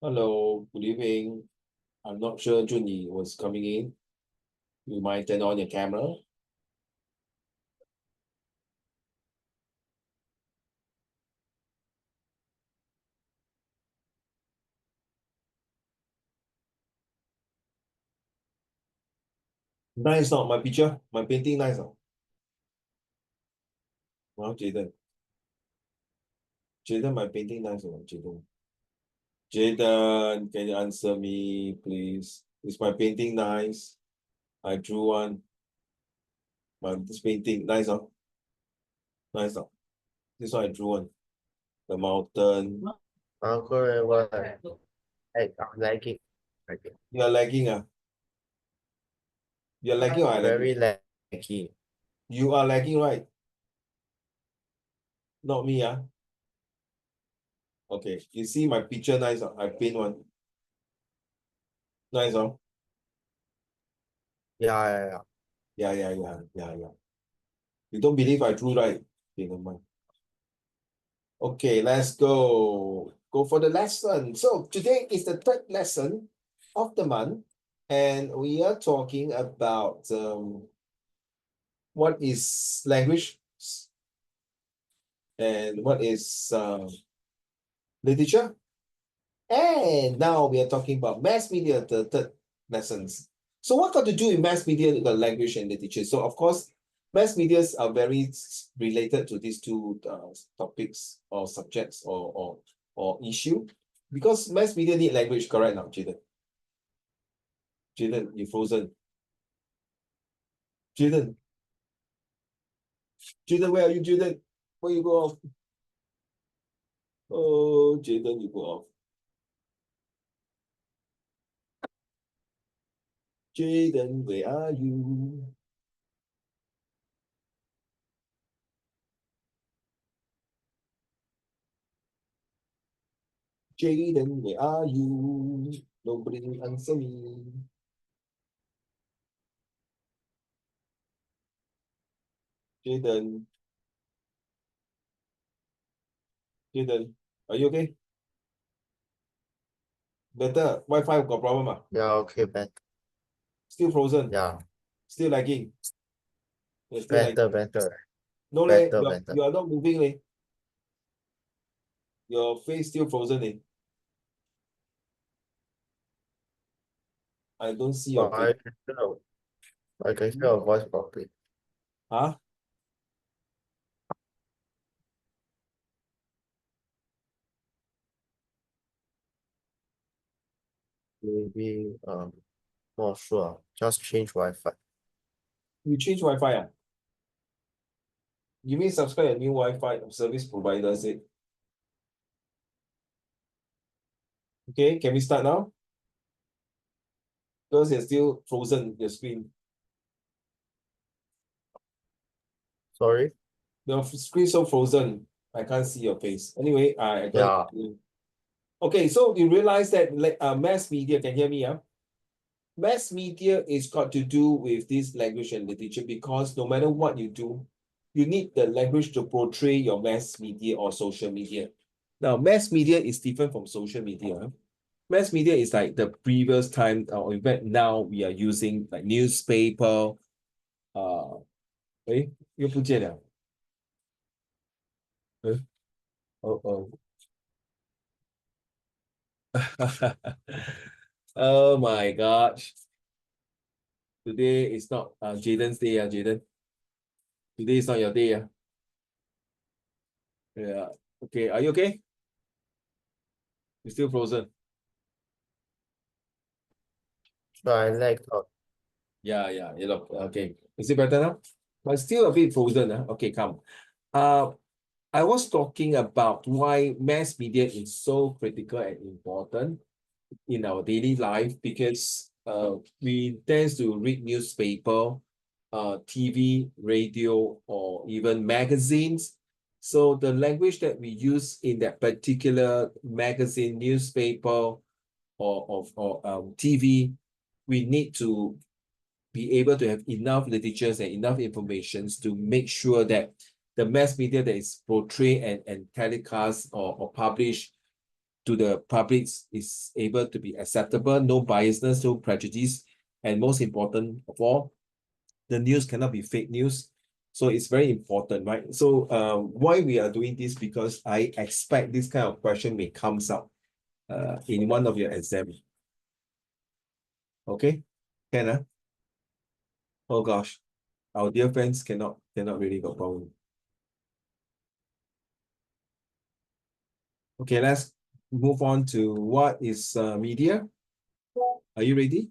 Hello, good evening. I'm not sure Junyi was coming in. You might turn on your camera. Nice, not my picture, my painting nice. Wow, Jaden. Jaden, my painting nice. Jaden. Jaden, can you answer me, please? Is my painting nice? I drew one. This painting nice, nice. This one I drew one. The mountain. Uncle, what? Hey, I'm lagging. You are lagging, You're lagging or I lagging? Very laggy. You are lagging, right? Not me, Okay, you see my picture nice, I paint one. Nice, Yeah. Yeah. You don't believe I drew right? Okay, never mind. Okay, let's go. Go for the lesson. So today is the third lesson of the month, and we are talking about what is language and what is literature. And now we are talking about mass media, the third lessons. So what got to do with mass media, the language and literature? So of course, mass medias are very related to these two topics or subjects or issue, because mass media need language, correct now, Jaden? Jaden, you frozen. Jaden, Jaden, where are you, Jaden? Where you go off? Oh, Jaden, you go off. Jaden, where are you? Jaden, where are you? Nobody answer me. Jaden, are you okay? Better. Wi-Fi got problem, Yeah, okay, better. Still frozen. Yeah, Still lagging. Still lagging. better. No, leh. Better. You are not moving, leh. Your face still frozen, eh? I don't see your But face. I can hear your voice properly. Huh? Maybe not sure. Just change Wi-Fi. You change Wi-Fi, You mean subscribe a new Wi-Fi service provider, is it? Okay, can we start now? Because it's still frozen, your screen. Sorry? Your screen so frozen. I can't see your face. Anyway, I got Yeah. it. Okay, so you realize that mass media, can hear me, Mass media is got to do with this language and literature, because no matter what you do, you need the language to portray your mass media or social media. Now, mass media is different from social media. Mass media is like the previous time, or in fact, now we are using like newspaper. Eh, 又不见了。哦。Oh my gosh. Today is not Jaden's day, Jaden. Today is not your day, Yeah. Okay, are you okay? You're still frozen. So I lagged out. Yeah, you look okay. Is it better now? But still a bit frozen. Okay, come. I was talking about why mass media is so critical and important in our daily life, because we tend to read newspaper, TV, radio, or even magazines. So the language that we use in that particular magazine, newspaper, or TV, we need to be able to have enough literatures and enough information to make sure that the mass media that is portrayed and telecast or published to the public is able to be acceptable, no biasness, no prejudice, and most important of all, the news cannot be fake news. So it's very important, right? So why we are doing this? Because I expect this kind of question may comes up in one of your exams. Okay, can oh gosh, our dear friends cannot really got problem. Okay, let's move on to what is media. Are you ready?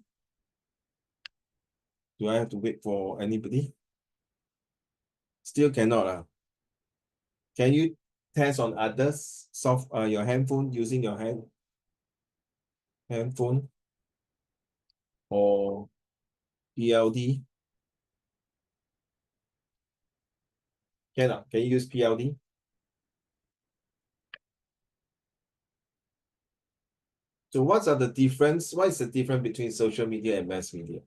Do I have to wait for anybody? Still cannot. Can you test on others? Your handphone, using your handphone or PLD? Can you use PLD? So what is the difference between social media and mass media?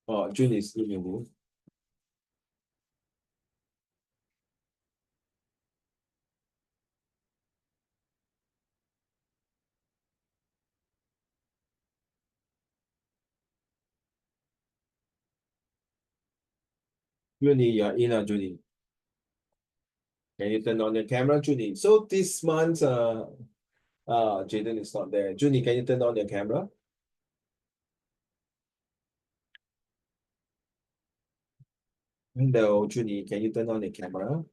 Oh, June is giving you. Junie, you're in, Junie. Can you turn on your camera, Junie? So this month, Jaden is not there. Junie, can you turn on your camera? Hello, Junie, can you turn on the camera?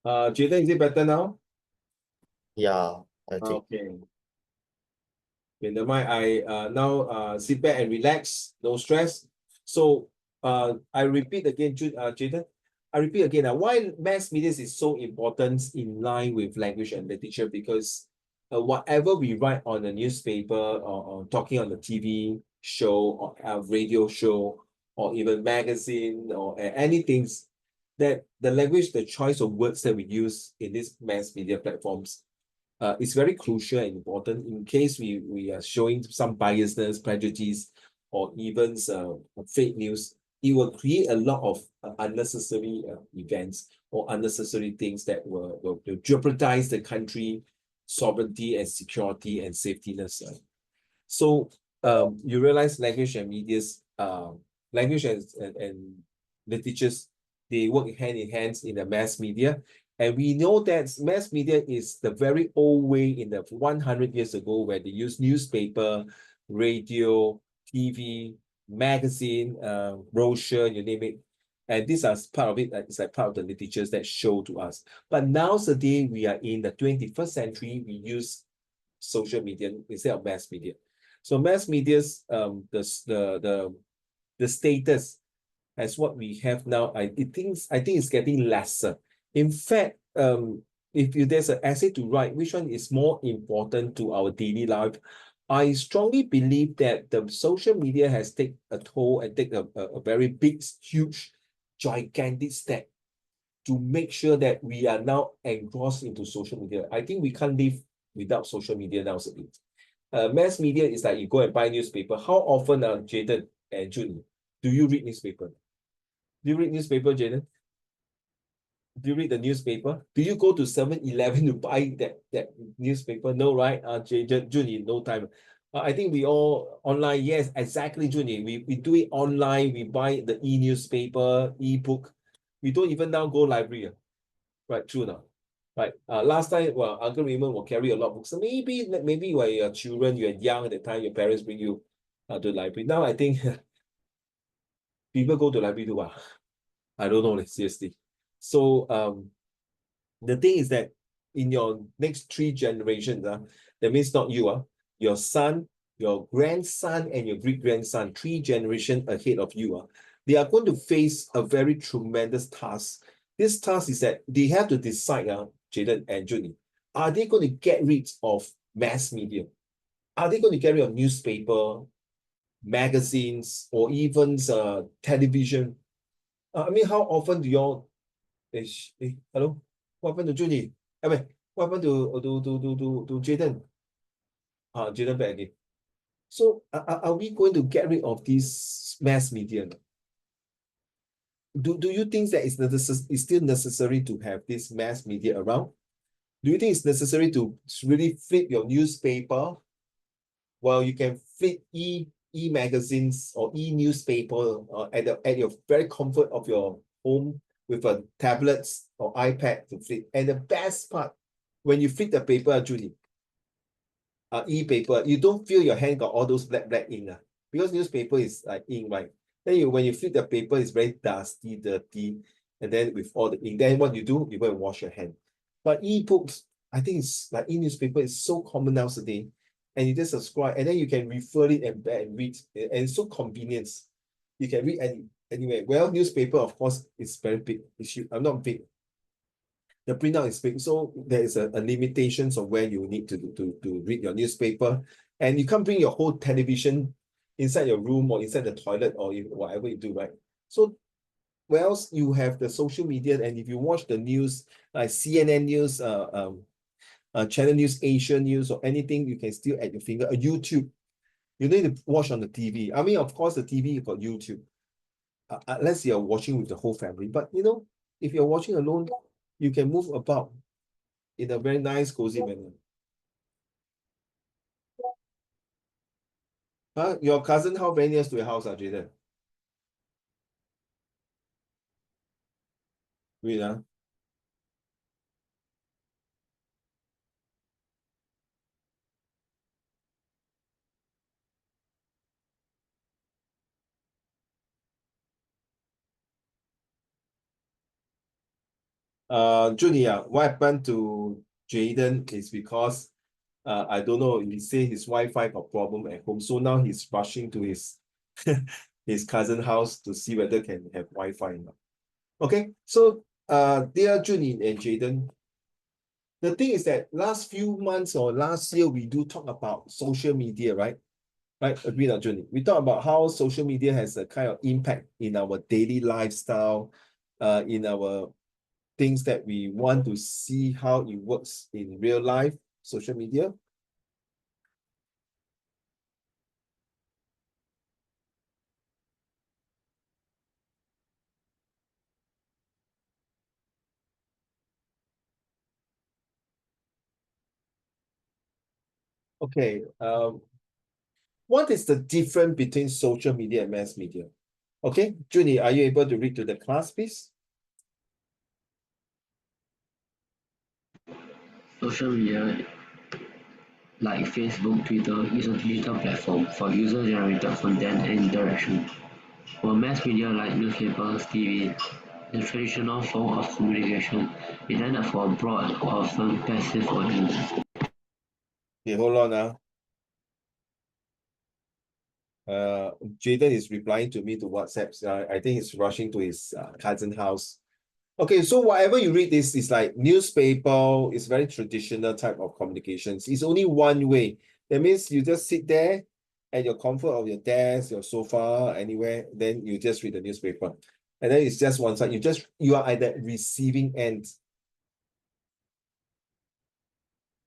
Jaden, is it better now? Yeah, I think. Okay. In the mind, I now sit back and relax, no stress. So I repeat again, Jaden, I repeat again, why mass media is so important in line with language and literature, because whatever we write on a newspaper or talking on the TV show or a radio show or even magazine or anything, that the language, the choice of words that we use in these mass media platforms is very crucial and important in case we are showing some biasness, prejudice, or even fake news. It will create a lot of unnecessary events or unnecessary things that will jeopardize the country sovereignty and security and safetyness. So you realize language and literatures, they work hand in hand in the mass media. And we know that mass media is the very old way in the 100 years ago where they use newspaper, radio, TV, magazine, brochure, you name it. And these are part of it, it's like part of the literatures that show to us. But nowadays, we are in the 21st century, we use social media instead of mass media. So mass media's the status as what we have now, I think it's getting lesser. In fact, if there's an essay to write, which one is more important to our daily life? I strongly believe that the social media has taken a toll and take a very big, huge, gigantic step to make sure that we are now engrossed into social media. I think we can't live without social media nowadays. Mass media is like you go and buy newspaper. How often, Jaden and June, do you read newspaper? Do you read newspaper, Jaden? Do you read the newspaper? Do you go to 7-Eleven to buy that newspaper? No, right? Juni, no time. I think we all online. Yes, exactly, Juni. We do it online. We buy the e-newspaper, e-book. We don't even now go library. Right, true now. Right. Last time, well, Uncle Raymond will carry a lot of books. So maybe when you're children, you're young at the time, your parents bring you to the library. Now I think people go to library to what? I don't know, seriously. So the thing is that in your next 3 generations, that means not you, your son, your grandson, and your great-grandson, 3 generations ahead of you, they are going to face a very tremendous task. This task is that they have to decide, Jaden and Junie, are they going to get rid of mass media? Are they going to get rid of newspaper, magazines, or even television? I mean, how often do y'all hello? What happened to Junie? I mean, what happened to Jaden? Jaden back again. So are we going to get rid of this mass media? Do you think that it's still necessary to have this mass media around? Do you think it's necessary to really flip your newspaper? Well, you can flip e-magazines or e-newspaper at your very comfort of your home with a tablet or iPad to flip. And the best part, when you flip the paper, Julie, e-paper, you don't feel your hand got all those black ink because newspaper is like ink, right? Then when you flip the paper, it's very dusty, dirty, and then with all the ink, then what you do, you go and wash your hand. But e-books, I think it's like e-newspaper is so common nowadays, and you just subscribe, and then you can refer it and read, and it's so convenient. You can read anywhere. Well, newspaper, of course, is very big issue. I'm not big. The printout is big, so there is a limitations of where you need to read your newspaper, and you can't bring your whole television inside your room or inside the toilet or whatever you do, right? So, well, you have the social media, and if you watch the news like CNN news, Channel News, Asian News, or anything, you can still at your finger. A YouTube, you need to watch on the TV. I mean, of course, the TV you got YouTube, unless you're watching with the whole family. But if you're watching alone, you can move about in a very nice, cozy manner. Your cousin, how many years to your house, Jaden? Wait, Junior, what happened to Jaden is because I don't know, he say his Wi-Fi got problem at home. So now he's rushing to his his cousin house to see whether can have Wi-Fi. Okay, so dear Junie and Jaden, the thing is that last few months or last year, we do talk about social media, right? Right, agree on Junie. We talk about how social media has a kind of impact in our daily lifestyle, in our things that we want to see how it works in real life, social media. Okay, what is the difference between social media and mass media? Okay, Junie, are you able to read to the class, please? Social media like Facebook, Twitter is a digital platform for user-generated content and interaction, while mass media like newspapers, TV, is a traditional form of communication intended for a broad, often passive audience. Okay, hold on now. Jaden is replying to me to WhatsApp. I think he's rushing to his cousin house. Okay, so whatever you read, this is like newspaper. It's very traditional type of communications. It's only one way. That means you just sit there at your comfort of your desk, your sofa, anywhere. Then you just read the newspaper, and then it's just one side. You are at the receiving end.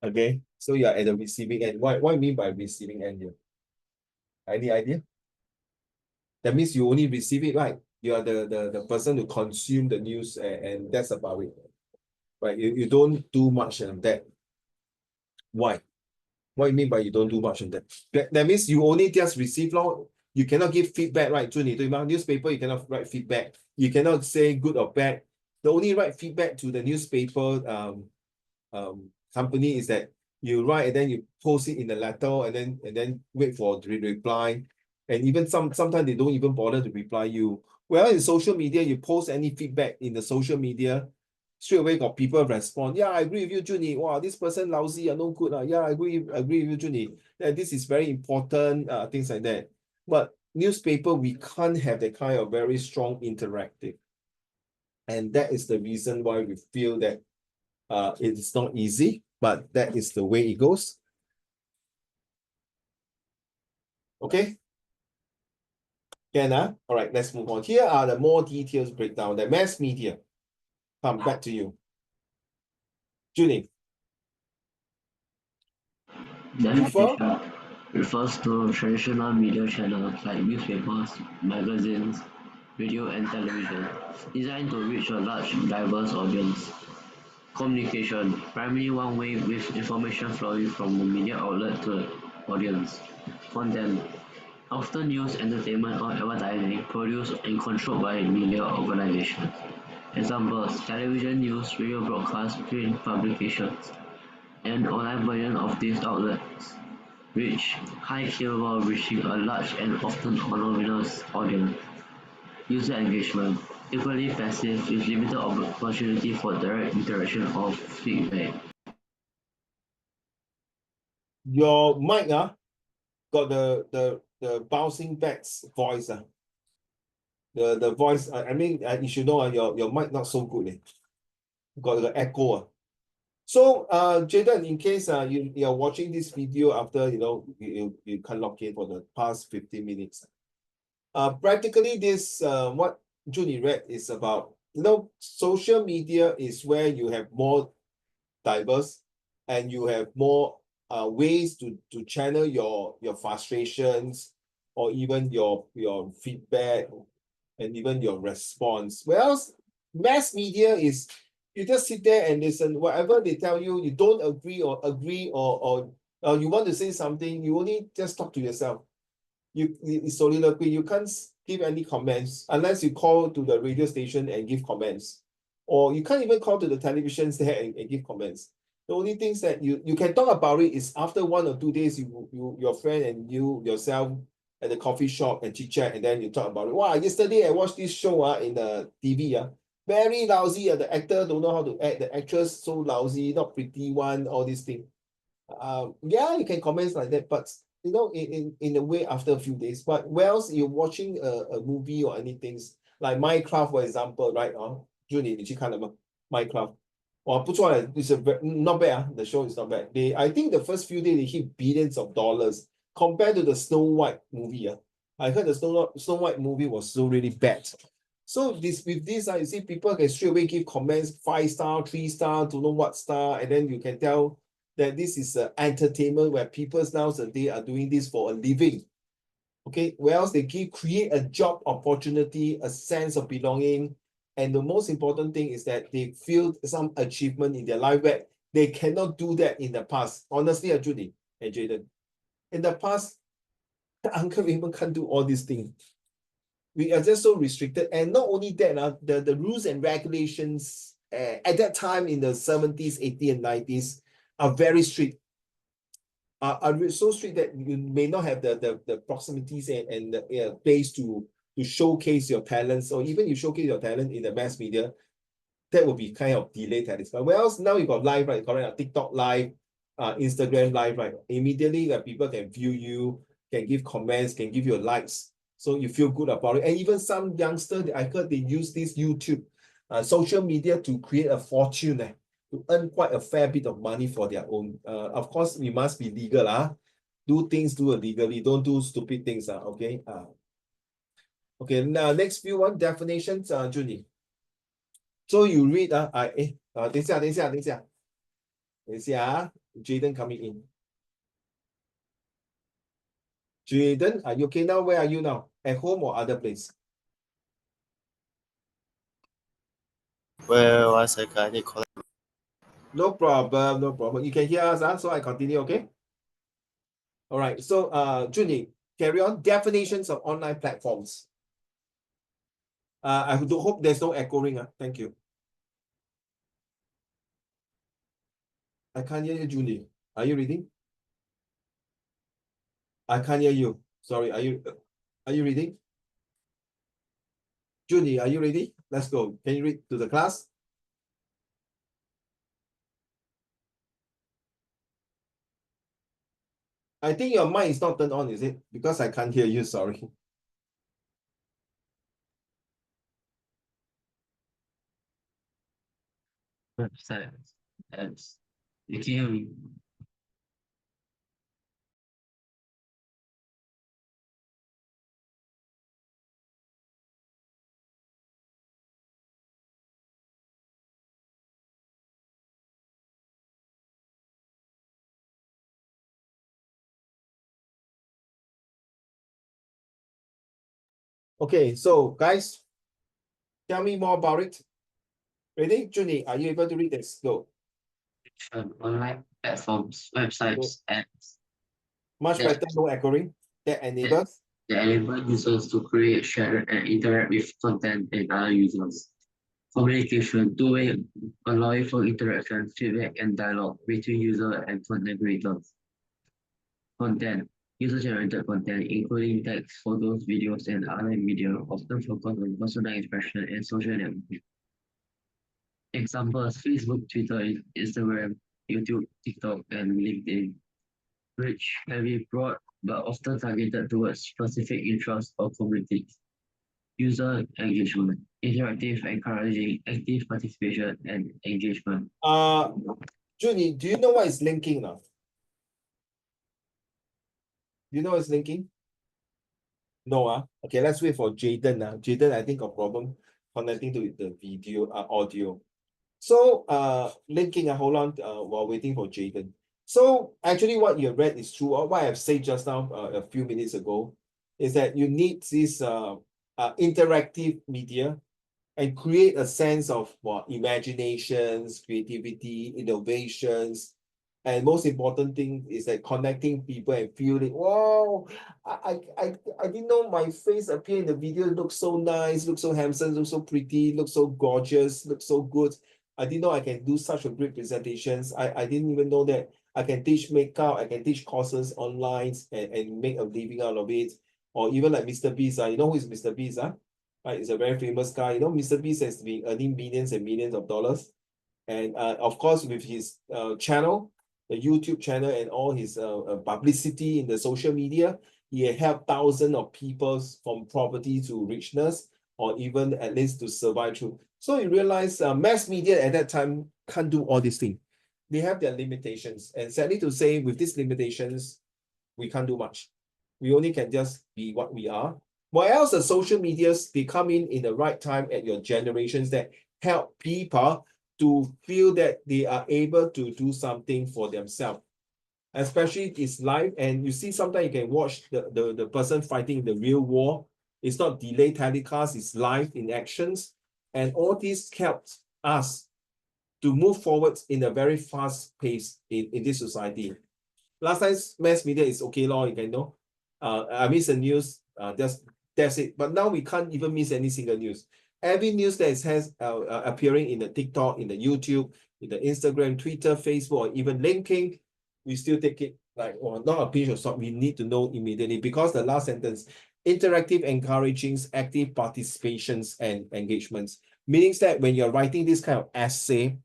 Okay, so you are at the receiving end. What do you mean by receiving end here? Any idea? That means you only receive it, right? You are the person who consume the news, and that's about it. Right? You don't do much on that. Why? What do you mean by you don't do much on that? That means you only just receive law. You cannot give feedback, right? Newspaper, you cannot write feedback. You cannot say good or bad. The only write feedback to the newspaper company is that you write and then you post it in the letter and then wait for the reply. And even sometimes they don't even bother to reply you. Well, in social media, you post any feedback in the social media, straight away got people respond. Yeah, I agree with you, Junie. Wow, this person lousy, no good. Yeah, I agree with you, Junie. Yeah, this is very important, things like that. But newspaper, we can't have that kind of very strong interactive. And that is the reason why we feel that it is not easy, but that is the way it goes. Okay. Can all right, let's move on. Here are the more details breakdown. The mass media. Come back to you. Julie. The Prefer? adaptation refers to traditional media channels like newspapers, magazines, radio and television, designed to reach a large, diverse audience. Communication, primarily one way with information flowing from the media outlet to the audience. Content, often news, entertainment or advertising, produced and controlled by media organizations. Examples, television news, radio broadcasts, print publications, and online version of these outlets reach high caliber reaching a large and often anonymous audience. User engagement, equally passive with limited opportunity for direct interaction or feedback. Your mic got the bouncing backs voice the voice I mean you should know your mic not so good got the echo So Jaden, in case you're watching this video after you can log in for the past 15 minutes. Practically this what Junie read is about social media is where you have more diverse and you have more ways to channel your frustrations or even your feedback and even your response. Whereas mass media is you just sit there and listen. Whatever they tell you, you don't agree or you want to say something, you only just talk to yourself. It's soliloquy. You can't give any comments unless you call to the radio station and give comments. Or you can't even call to the televisions there and give comments. The only things that you can talk about it is after 1 or 2 days, your friend and you yourself at the coffee shop and chit chat, and then you talk about it. Wow, yesterday I watched this show in the TV. Very lousy. The actor don't know how to act, the actress so lousy, not pretty one, all these things. Yeah, you can comment like that, but in a way after a few days. But whereas you're watching a movie or anything, like Minecraft, for example, right? Junie, 你去看了吗 Minecraft? 哇，不错 it's not bad. The show is not bad. I think the first few days they hit billions of dollars compared to the Snow White movie. I heard the Snow White movie was so really bad. So with this, you see people can straight away give comments 5-star, 3-star, don't know what star, and then you can tell that this is entertainment where people nowadays are doing this for a living. Okay, whereas they create a job opportunity, a sense of belonging, and the most important thing is that they feel some achievement in their life where they cannot do that in the past. Honestly, Judy and Jaden, in the past, the uncle even can't do all these things. We are just so restricted, and not only that, the rules and regulations at that time in the 70s, 80s, and 90s are very strict. Are so strict that you may not have the proximities and the place to showcase your talents, or even you showcase your talent in the mass media, that will be kind of delayed tactics. But whereas now you got live, right? Correct? TikTok live, Instagram live, right? Immediately people can view you, can give comments, can give you likes. So you feel good about it. And even some youngsters, I heard they use this YouTube, social media to create a fortune, to earn quite a fair bit of money for their own. Of course, we must be legal. Do things legally. Don't do stupid things. Okay. Okay. Now next few definitions, Junie. So you read 等一下 Jaden coming in. Jaden, are you okay now? Where are you now? At home or other place? Well, one second, I need to collect. No problem, no problem. You can hear us, so I continue, okay? All right. So Junie, carry on. Definitions of online platforms. I do hope there's no echoing. Thank you. I can't hear you, Junie. Are you reading? I can't hear you. Sorry. Are you reading? Junie, are you ready? Let's go. Can you read to the class? I think your mic is not turned on, is it? Because I can't hear you, sorry. Websites, apps. You can hear me. Okay, so guys, tell me more about it. Ready? Junie, are you able to read this? Go. Online platforms, websites, apps Much that, better, no echoing. That that, enables. that enable users to create, share, and interact with content and other users. Communication, two-way, allowing for interaction, feedback, and dialogue between user and content creators. Content, user-generated content, including text, photos, videos, and other media, often focus on personal expression and social networking. Examples: Facebook, Twitter, Instagram, YouTube, TikTok, and LinkedIn, which can be broad but often targeted towards specific interests or communities. User engagement, interactive, encouraging active participation and engagement. Junie, do you know what is linking now? Do you know what is linking? No, okay, let's wait for Jaden. Jaden, I think, a problem connecting to the video, audio. So, linking, hold on, while waiting for Jaden. So, actually, what you read is true. Or what I've said just now, a few minutes ago, is that you need this interactive media and create a sense of imaginations, creativity, innovations. And most important thing is that connecting people and feeling, wow, I didn't know my face appear in the video, looks so nice, looks so handsome, looks so pretty, looks so gorgeous, looks so good. I didn't know I can do such a great presentations. I didn't even know that I can teach makeup, I can teach courses online and make a living out of it. Or even like Mr. Beast, you know who is Mr. Beast? Right, he's a very famous guy. You know, Mr. Beast has been earning millions and millions of dollars. And of course, with his channel, the YouTube channel, and all his publicity in the social media, he helped thousands of people from poverty to richness, or even at least to survive through. So you realize mass media at that time can't do all these things. They have their limitations. And sadly to say, with these limitations, we can't do much. We only can just be what we are. Why else the social medias, they come in the right time at your generations that help people to feel that they are able to do something for themselves. Especially it's live, and you see sometimes you can watch the person fighting the real war. It's not delayed telecast, it's live in actions. And all this helps us to move forward in a very fast pace in this society. Last time mass media is okay, you can know. I miss the news, that's it. But now we can't even miss any single news. Every news that has appearing in the TikTok, in the YouTube, in the Instagram, Twitter, Facebook, or even LinkedIn, we still take it like, not a pinch of salt. We need to know immediately, because the last sentence, interactive, encouraging, active participations and engagements, means that when you're writing this kind of essay,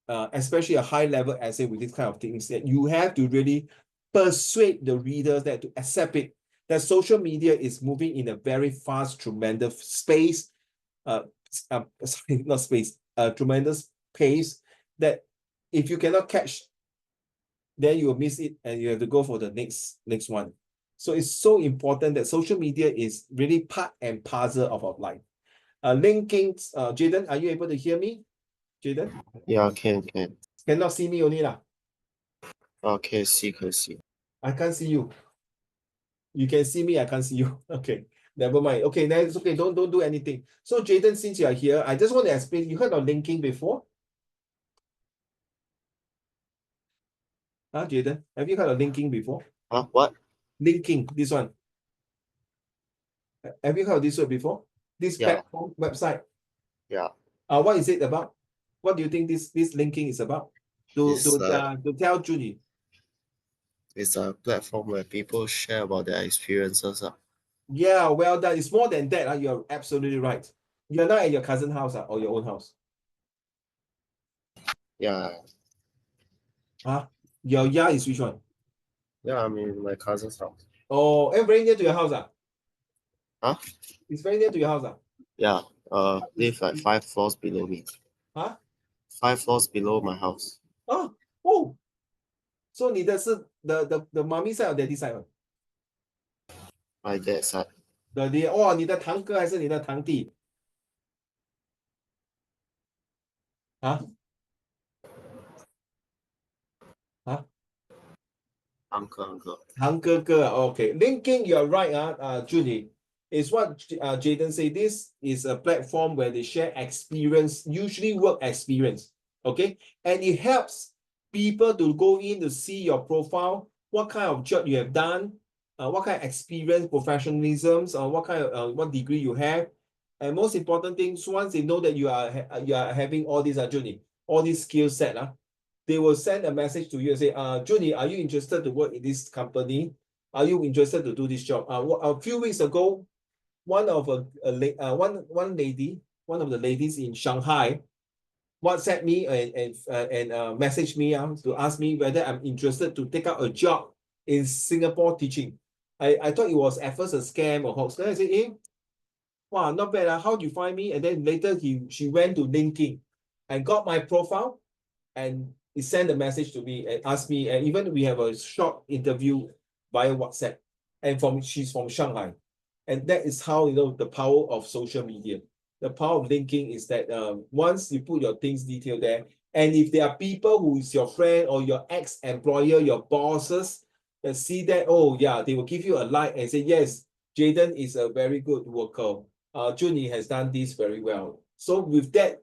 especially a high-level essay with this kind of things, that you have to really persuade the readers that to accept it, that social media is moving in a very fast, tremendous space, sorry, not space, tremendous pace, that if you cannot catch, then you will miss it and you have to go for the next one. So it's so important that social media is really part and parcel of our life. Linking, Jaden, are you able to hear me? Jaden? Yeah, can. Cannot see me only lah. Can see. I can't see you. You can see me, I can't see you. Okay, never mind. Okay, then it's okay. Don't do anything. So Jaden, since you are here, I just want to explain. You heard of linking before? Jaden, have you heard of linking before? What? Linking, this one. Have you heard of this word before? This Yeah. platform website. Yeah. What is it about? What do you think this linking is about? To tell Judy. It's a platform where people share about their experiences. Yeah, well done. It's more than that. You're absolutely right. You're not at your cousin's house or your own house. Yeah. Your yard is which one? Yeah, I'm in my cousin's house. Oh, very near to your house. Huh? It's very near to your house. Yeah. Live like 5 floors below me. 5 floors below my house. Oh. So 你的是 the mommy side or daddy side? My dad's side. 你的堂哥还是你的堂弟？ Uncle. 堂哥哥 OK. Linking, you're right, Judy. Is what Jaden said. This is a platform where they share experience, usually work experience. Okay, and it helps people to go in to see your profile, what kind of job you have done, what kind of experience, professionalism, what kind of what degree you have, and most important things, once they know that you are having all these Junie, all these skill set, they will send a message to you and say, Junie, are you interested to work in this company? Are you interested to do this job? A few weeks ago, one of one lady, one of the ladies in Shanghai, WhatsApp me and message me to ask me whether I'm interested to take up a job in Singapore teaching. I thought it was at first a scam or hoax. Then I said, wow, not bad. How do you find me? And then later she went to LinkedIn and got my profile and he sent a message to me and asked me, and even we have a short interview via WhatsApp. And she's from Shanghai. And that is how the power of social media. The power of linking is that once you put your things detailed there, and if there are people who is your friend or your ex-employer, your bosses, that see that, oh yeah, they will give you a like and say, yes, Jaden is a very good worker. Junie has done this very well. So with that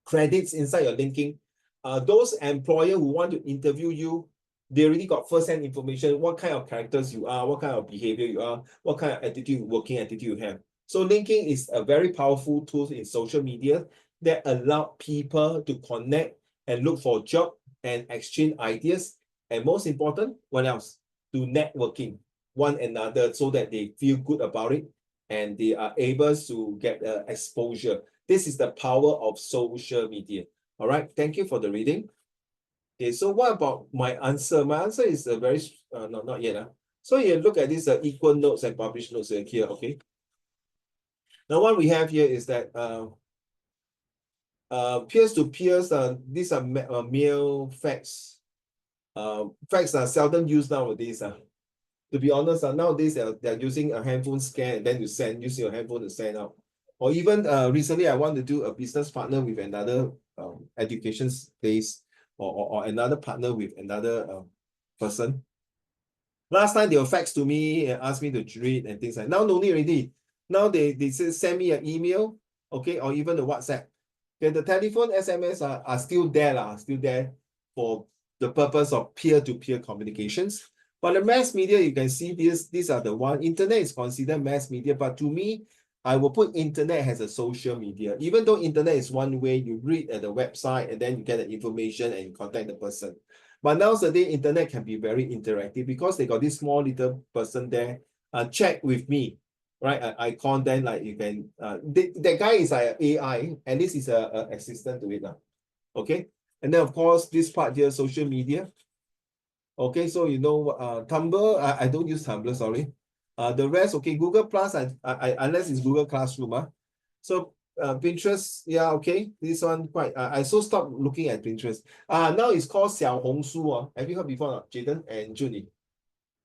credits inside your linking, those employer who want to interview you, they already got first-hand information, what kind of characters you are, what kind of behavior you are, what kind of attitude, working attitude you have. So linking is a very powerful tool in social media that allow people to connect and look for a job and exchange ideas. And most important, what else? To networking one another so that they feel good about it and they are able to get exposure. This is the power of social media. All right, thank you for the reading. Okay, so what about my answer? My answer is a very, not yet. So you look at this equal notes and published notes here, okay? Now what we have here is that peers to peers, these are mail facts. Facts are seldom used nowadays. To be honest, nowadays they're using a handphone scan and then you use your handphone to send out. Or even recently, I want to do a business partner with another education place or another partner with another person. Last time they will fax to me and ask me to read and things like that. Now no need already. Now they say send me an email, okay, or even the WhatsApp. Okay, the telephone SMS are still there, still there for the purpose of peer-to-peer communications. But the mass media, you can see these are the one. Internet is considered mass media, but to me, I will put internet as a social media. Even though internet is one way, you read at the website and then you get the information and you contact the person. But nowadays, internet can be very interactive because they got this small little person there. Check with me, right? Icon, then like you can. That guy is like AI, and this is a assistant to it now. Okay, and then of course this part here, social media. Okay, so Tumblr. I don't use Tumblr, sorry. The rest, okay, Google Plus. Unless it's Google Classroom. So Pinterest, yeah, okay. This one quite. I so stopped looking at Pinterest. Now it's called 小红书. Have you heard before, Jaden and Junie?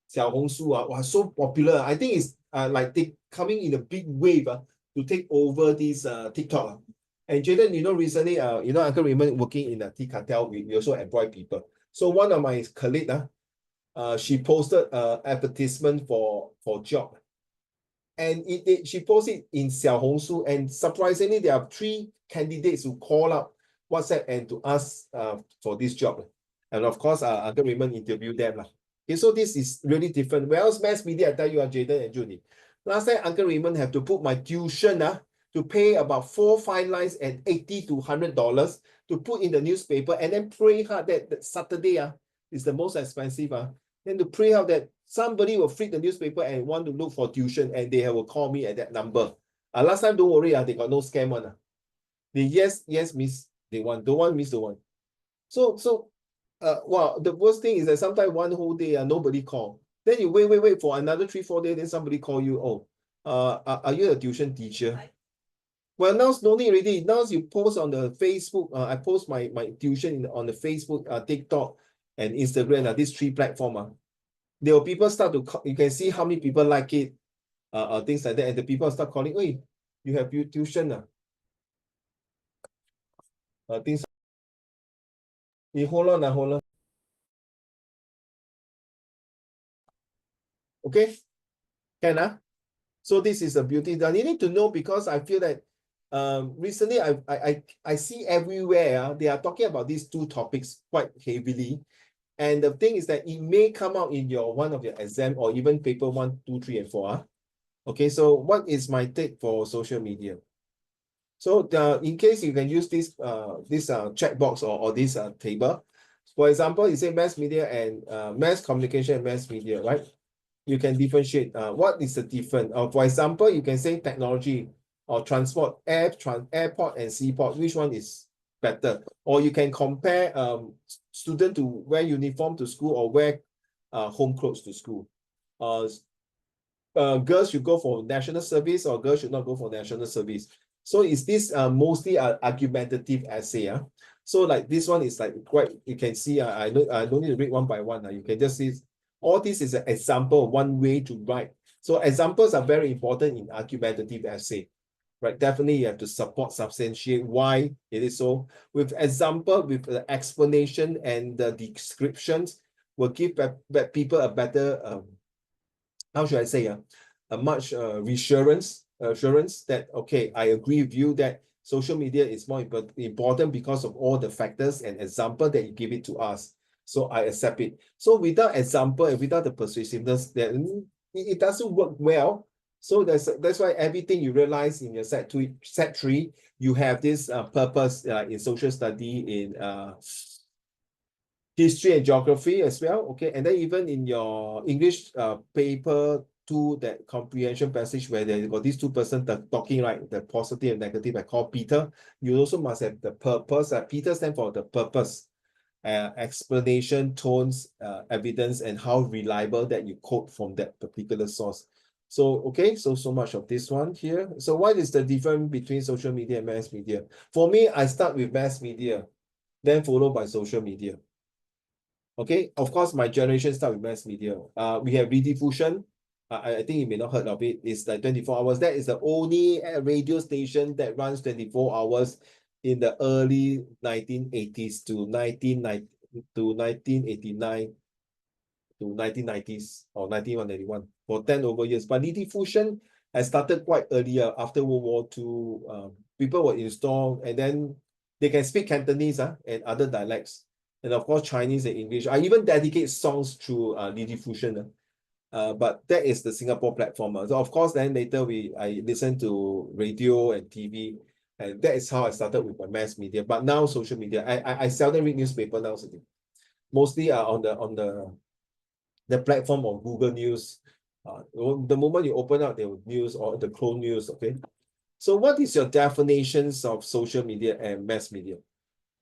小红书, wow, so popular. I think it's like they coming in a big wave to take over this TikTok. And Jaden, recently, Uncle Raymond working in a tea cartel, we also employ people. So one of my colleagues, she posted advertisement for job. And she posted in 小红书, and surprisingly, there are 3 candidates who call up WhatsApp and to ask for this job. And of course, Uncle Raymond interviewed them. Okay, so this is really different. Whereas mass media, I tell you, Jaden and Junie. Last time, Uncle Raymond have to put my tuition to pay about 4-5 lines and $80 to $100 to put in the newspaper, and then pray hard that Saturday is the most expensive. Then to pray out that somebody will flip the newspaper and want to look for tuition, and they will call me at that number. Last time, don't worry, they got no scam one. The yes means they want, don't want means don't want. So wow, the worst thing is that sometimes one whole day nobody call. Then you wait for another 3-4 days, then somebody call you. Oh, are you a tuition teacher? Well, now it's no need already. Now you post on the Facebook. I post my tuition on the Facebook, TikTok, and Instagram. These 3 platforms. There will people start to call, you can see how many people like it, things like that, and the people start calling. Hey, you have your tuition things. You hold on. Okay, can So this is a beauty that you need to know, because I feel that recently I see everywhere they are talking about these two topics quite heavily. And the thing is that it may come out in your one of your exam or even paper 1, 2, 3, and 4. Okay, so what is my take for social media? So in case you can use this checkbox or this table. For example, you say mass media and mass communication and mass media, right? You can differentiate what is the difference. For example, you can say technology or transport, airport and seaport, which one is better? Or you can compare student to wear uniform to school or wear home clothes to school. Girls should go for national service or girls should not go for national service. So is this mostly an argumentative essay? So like this one is like quite, you can see, I don't need to read one by one. You can just see all this is an example of one way to write. So examples are very important in argumentative essay, right? Definitely you have to support, substantiate why it is so. With example, with the explanation and the descriptions will give people a better, how should I say, a much assurance that, okay, I agree with you that social media is more important because of all the factors and example that you give it to us. So I accept it. So without example and without the persuasiveness, then it doesn't work well. So that's why everything you realize in your set 3, you have this purpose in social study, in history and geography as well, okay? And then even in your English paper 2, that comprehension passage where they got these two persons talking, right? The positive and negative, I call Peter. You also must have the purpose. Peter stands for the purpose, explanation, tones, evidence, and how reliable that you quote from that particular source. So, okay, so much of this one here. So what is the difference between social media and mass media? For me, I start with mass media, then followed by social media. Okay, of course, my generation start with mass media. We have rediffusion. I think you may not heard of it. It's like 24 hours. That is the only radio station that runs 24 hours in the early 1980s to 1989 to 1990s or 1991 for 10 over years. But rediffusion has started quite earlier after World War II. People were installed and then they can speak Cantonese and other dialects. And of course, Chinese and English. I even dedicate songs through rediffusion. But that is the Singapore platform. So of course, then later I listen to radio and TV, and that is how I started with my mass media. But now social media, I seldom read newspaper now. Mostly on the platform of Google News. The moment you open up the news or the Chrome News, okay. So what is your definitions of social media and mass media?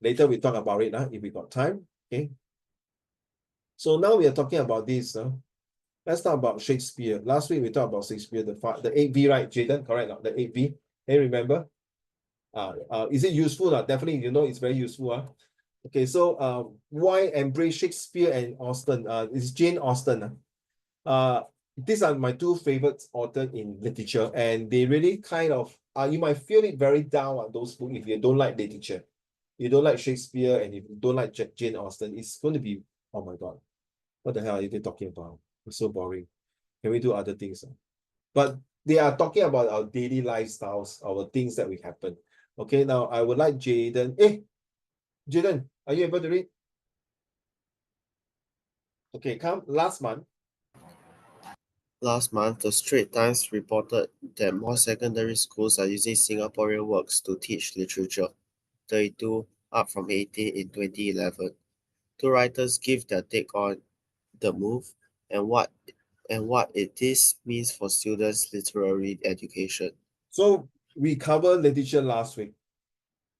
Later we talk about it if we got time, okay. So now we are talking about this. Let's talk about Shakespeare. Last week we talked about Shakespeare, the 8V, right, Jaden? Correct, the 8V. Hey, remember? Is it useful? Definitely, you know it's very useful. Okay, so why embrace Shakespeare and Austen? It's Jane Austen. These are my two favorite authors in literature, and they really kind of you might feel it very down on those books if you don't like literature. You don't like Shakespeare and if you don't like Jane Austen, it's going to be, oh my God, what the hell are you talking about? It's so boring. Can we do other things? But they are talking about our daily lifestyles, our things that we happen. Okay, now I would like Jaden. Hey, Jaden, are you able to read? Okay, come last month. Last month, the Straits Times reported that more secondary schools are using Singaporean works to teach literature, 32 up from 18 in 2011. Two writers give their take on the move and what this means for students' literary education. So we covered literature last week.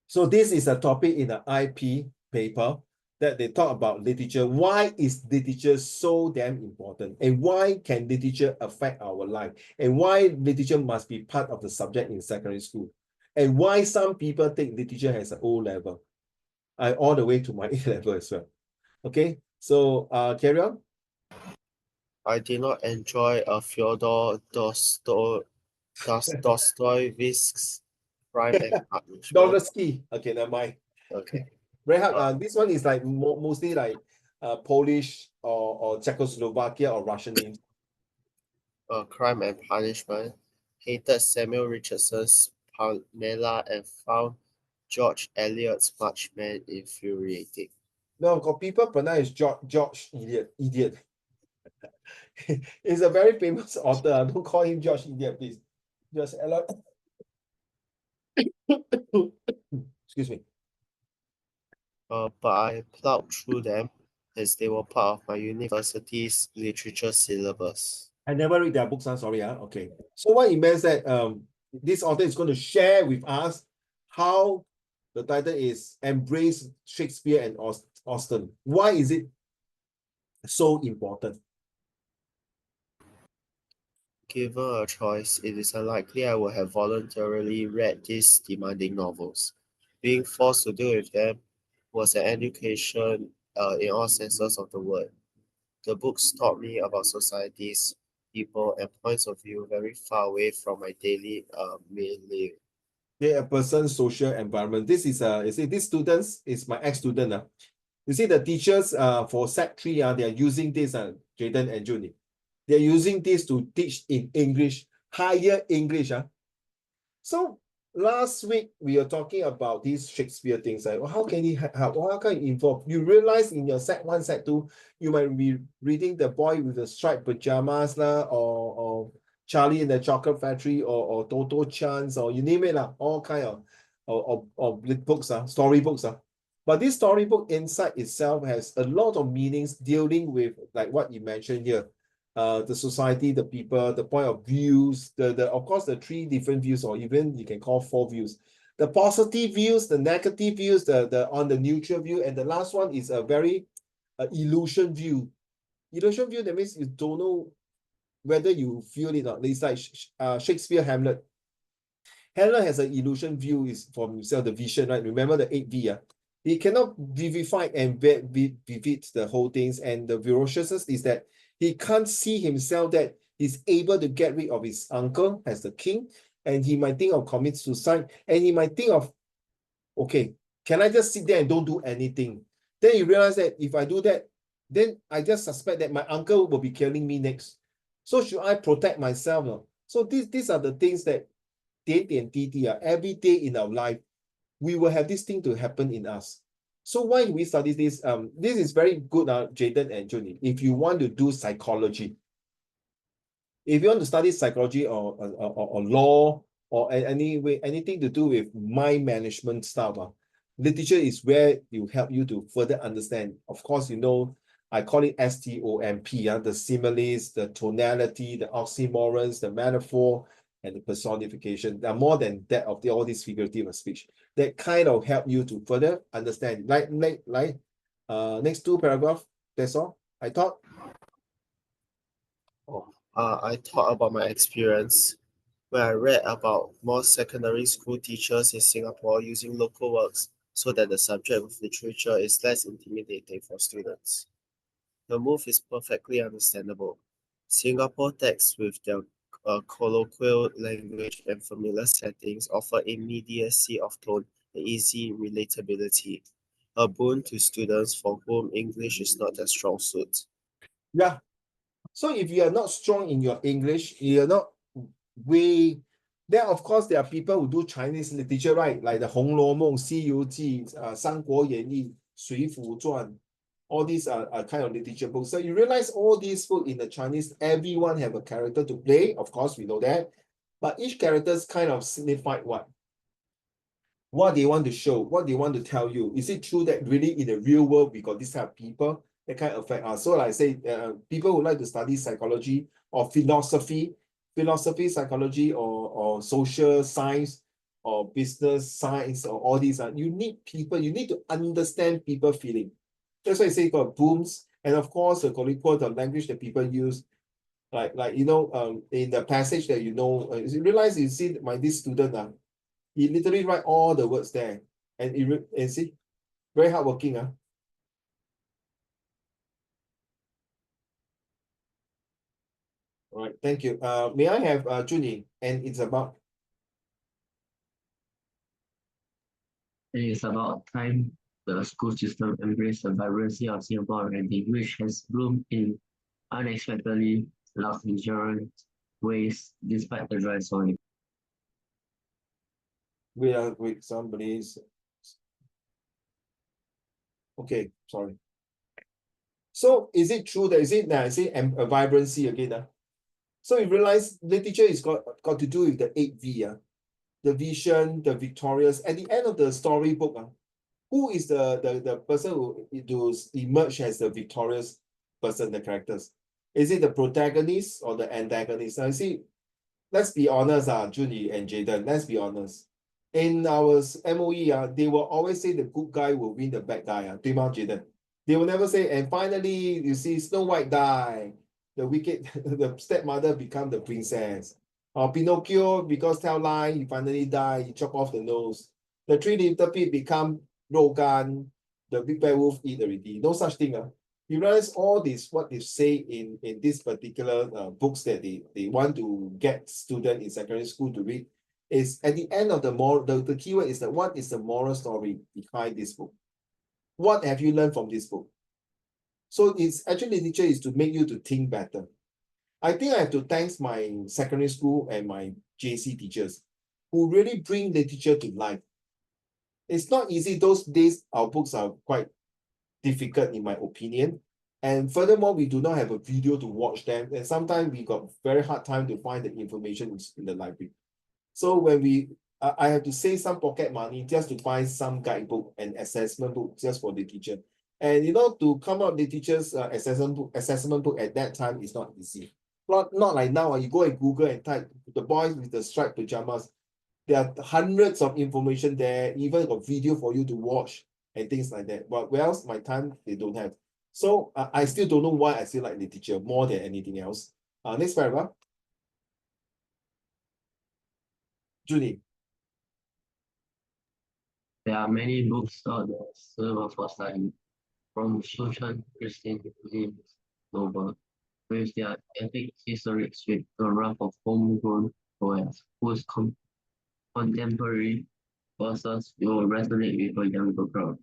So this is a topic in the IP paper that they talk about literature. Why is literature so damn important? And why can literature affect our life? And why literature must be part of the subject in secondary school? And why some people take literature as an O level? All the way to my A level as well. Okay, so carry on. I did not enjoy Fyodor Dostoevsky's Crime and Punishment. Dostoevsky. Okay, never mind. Okay. Very hard. This one is like mostly like Polish or Czechoslovakia or Russian names. Crime and Punishment. hated Samuel Richardson's Pamela and found George Eliot's Marchman infuriating. No, got people pronounce George idiot. He's a very famous author. Don't call him George idiot, please. Just Eliot. Excuse me. But I plowed through them as they were part of my university's literature syllabus. I never read their books, I'm sorry. Okay. So what it means that this author is going to share with us how the title is Embrace Shakespeare and Austen. Why is it so important? Given a choice, it is unlikely I would have voluntarily read these demanding novels. Being forced to deal with them was an education in all senses of the word. The books taught me about societies, people, and points of view very far away from my daily milieu. A person's social environment. This is you see, these students is my ex-student. You see, the teachers for Sec 3 they are using this, Jaden and Junie. They're using this to teach in English, higher English. So last week we were talking about these Shakespeare things. Like, how can you help? How can you involve? You realize in your Sec 1, Sec 2, you might be reading The Boy with the Striped Pajamas, or Charlie in the Chocolate Factory, or Toto Chance, or you name it, all kind of books, storybooks. But this storybook inside itself has a lot of meanings dealing with like what you mentioned here. The society, the people, the point of views, the of course the 3 different views, or even you can call 4 views. The positive views, the negative views, the on the neutral view, and the last one is a very illusion view. Illusion view, that means you don't know whether you feel it or not. It's like Shakespeare Hamlet. Hamlet has an illusion view is from himself, the vision, right? Remember the 8V. He cannot vivify and vivid the whole things, and the ferociousness is that he can't see himself that he's able to get rid of his uncle as the king, and he might think of commit suicide, and he might think of, okay, can I just sit there and don't do anything? Then you realize that if I do that, then I just suspect that my uncle will be killing me next. So should I protect myself? No? So these are the things that every day in our life, we will have this thing to happen in us. So why we study this? This is very good, Jaden and Junie. If you want to do psychology, if you want to study psychology or law or anything to do with mind management stuff, literature is where you help you to further understand. Of course, I call it STOMP, the similes, the tonality, the oxymorons, the metaphor, and the personification. There are more than that of all these figurative speech that kind of help you to further understand. Like next 2 paragraphs, that's all. I thought. I thought about my experience when I read about more secondary school teachers in Singapore using local works so that the subject of literature is less intimidating for students. The move is perfectly understandable. Singapore texts with their colloquial language and familiar settings offer immediacy of tone and easy relatability, a boon to students for whom English is not their strong suit. Yeah. So if you are not strong in your English, you're not way. Then of course there are people who do Chinese literature, right? Like the 红楼梦, 西游记, 三国演义, 水浒传, all these are kind of literature books. So you realize all these books in the Chinese, everyone have a character to play. Of course, we know that. But each character's kind of signified what they want to show, what they want to tell you. Is it true that really in the real world we got this kind of people that kind of affect us? So like I say, people who like to study psychology or philosophy, psychology, or social science or business science, or all these, you need people, you need to understand people feeling. That's why I say got booms, and of course the colloquial, the language that people use, like in the passage that you realize, you see this student, he literally write all the words there, and see, very hardworking. All right, thank you. May I have Junie? And it's about. It is about time the school system embraced the vibrancy of Singapore writing, which has bloomed in unexpectedly lovely children. ways despite the dry soil. Wait, somebody's. Okay, sorry. So is it true that I say a vibrancy again? So you realize literature is got to do with the 8V, the vision, the victorious. At the end of the storybook, who is the person who emerge as the victorious person, the characters? Is it the protagonist or the antagonist? Now, you see, let's be honest, Junie and Jaden, let's be honest. In our MOE, they will always say the good guy will win the bad guy, 对吗, Jaden? They will never say, and finally, you see, Snow White die, the wicked, the stepmother become the princess. Or Pinocchio, because tell lie, he finally die, he chop off the nose. The three little pig become Rogan, the big bad wolf eat already. No such thing. You realize all this, what they say in this particular books that they want to get students in secondary school to read is at the end of the moral, the keyword is that what is the moral story behind this book? What have you learned from this book? So it's actually literature is to make you to think better. I think I have to thank my secondary school and my JC teachers who really bring literature to life. It's not easy. Those days, our books are quite difficult in my opinion. And furthermore, we do not have a video to watch them. And sometimes we got very hard time to find the information in the library. So when I have to save some pocket money just to buy some guidebook and assessment book just for the teacher. And to come up the teacher's assessment book at that time is not easy. Not like now, you go and Google and type the boys with the striped pajamas. There are hundreds of information there, even a video for you to watch and things like that. But whereas my time, they don't have. So I still don't know why I still like literature more than anything else. Next paragraph. Julie. There are many books out there suitable for study, from social Christian novel, with their epic historic sweep to a raft of homegrown poets whose contemporary verses will resonate with a younger crowd.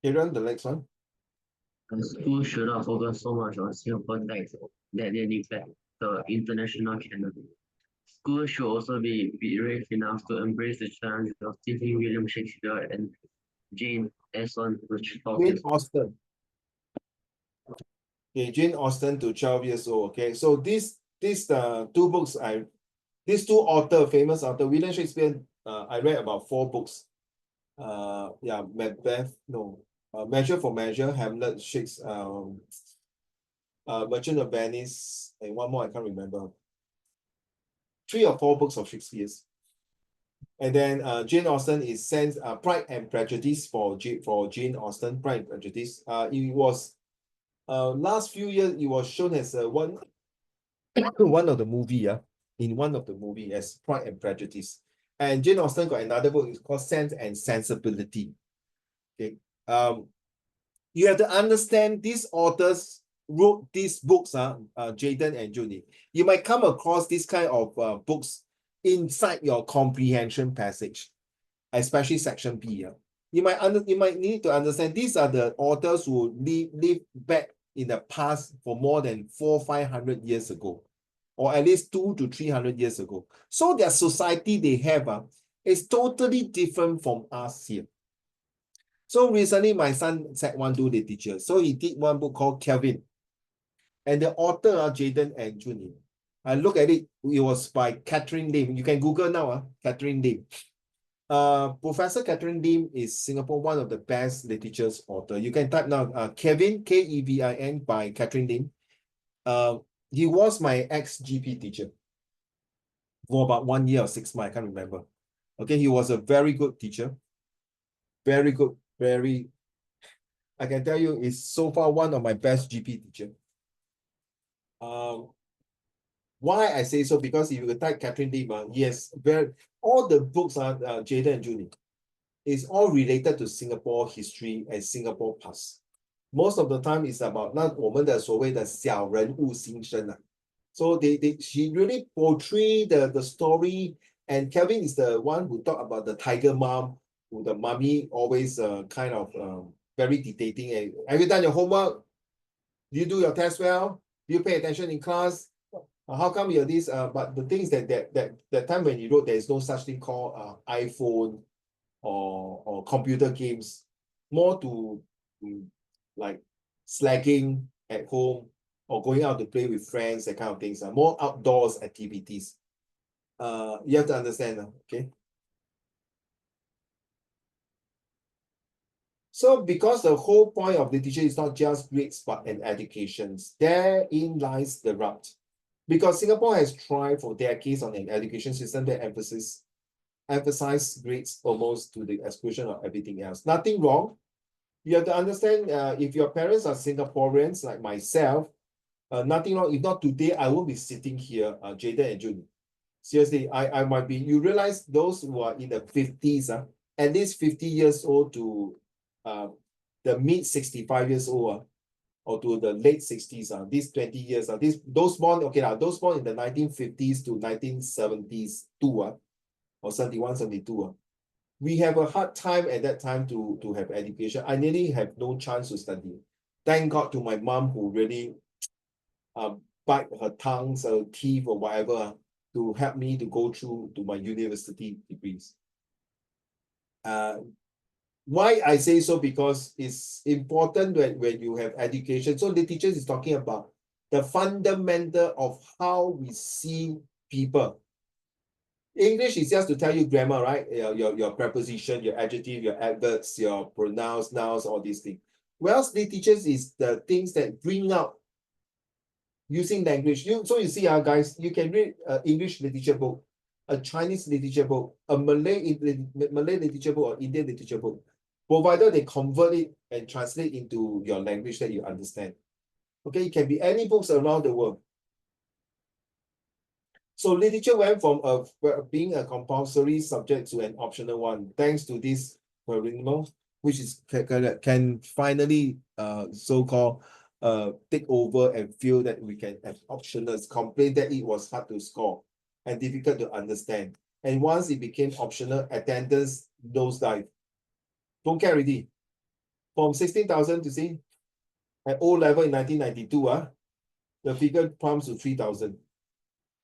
Aaron, the next one. The school should not focus so much on Singapore text that they neglect the international canon. Schools should also be brave enough to embrace the challenge of teaching William Shakespeare and Jane Austen Jane Austen. Okay, Jane Austen to 12 years old. Okay, so these two books these two famous author, William Shakespeare, I read about 4 books. Yeah, Macbeth, no, Measure for Measure, Hamlet, Shakespeare, Merchant of Venice, and one more I can't remember. 3 or 4 books of Shakespeare's. And then Jane Austen is Pride and Prejudice for Jane Austen, Pride and Prejudice. It was last few years it was shown as one of the movie, in one of the movie as Pride and Prejudice. And Jane Austen got another book, it's called Sense and Sensibility. Okay. You have to understand these authors wrote these books, Jaden and Junie. You might come across this kind of books inside your comprehension passage, especially section B. You might need to understand these are the authors who live back in the past for more than 400-500 years ago, or at least 200 to 300 years ago. So their society they have is totally different from us here. So recently, my son said one do the teacher. So he did one book called Kelvin. And the author are Jaden and Junie. I look at it, it was by Catherine Lim. You can Google now, Catherine Lim. Professor Catherine Lim is Singapore one of the best literatures author. You can type now, Kevin, Kevin, by Catherine Lim. He was my ex-GP teacher for about 1 year or 6 months, I can't remember. Okay, he was a very good teacher. Very good, I can tell you, is so far one of my best GP teacher. Why I say so? Because if you type Catherine Lim, yes, all the books are Jada and Junie. It's all related to Singapore history and Singapore past. Most of the time it's about 我们的所谓的小人物心声啊。So she really portray the story, and Kelvin is the one who talked about the tiger mom, who the mommy always kind of very dictating. And have you done your homework? Do you do your test well? Do you pay attention in class? How come you're this? But the thing is that time when you wrote, there is no such thing called iPhone or computer games. More to like slacking at home or going out to play with friends, that kind of things. More outdoors activities. You have to understand, okay? So because the whole point of literature is not just grades but an education, therein lies the rub. Because Singapore has tried for decades on an education system that emphasize grades almost to the exclusion of everything else. Nothing wrong. You have to understand, if your parents are Singaporeans like myself, nothing wrong. If not today, I won't be sitting here, Jaden and June. Seriously, I might be, you realize those who are in the 50s, at least 50 years old to the mid 65 years old, or to the late 60s, these 20 years, those born, okay, those born in the 1950s to 1970s too, or 71, 72, we have a hard time at that time to have education. I nearly have no chance to study. Thank God to my mom who really bite her tongues or teeth or whatever to help me to go through to my university degrees. Why I say so? Because it's important when you have education. So literature is talking about the fundamental of how we see people. English is just to tell you grammar, right? Your preposition, your adjective, your adverbs, your pronouns, nouns, all these things. Whereas literature is the things that bring out using language. So you see, guys, you can read English literature book, a Chinese literature book, a Malay literature book, or Indian literature book, provided they convert it and translate into your language that you understand. Okay, it can be any books around the world. So literature went from being a compulsory subject to an optional one, thanks to this perennial, which is can finally so-called take over and feel that we can have optionals, complain that it was hard to score and difficult to understand. And once it became optional, attendance nosedive. Don't care already. From 16,000 to see at O level in 1992, the figure plumbs to 3,000.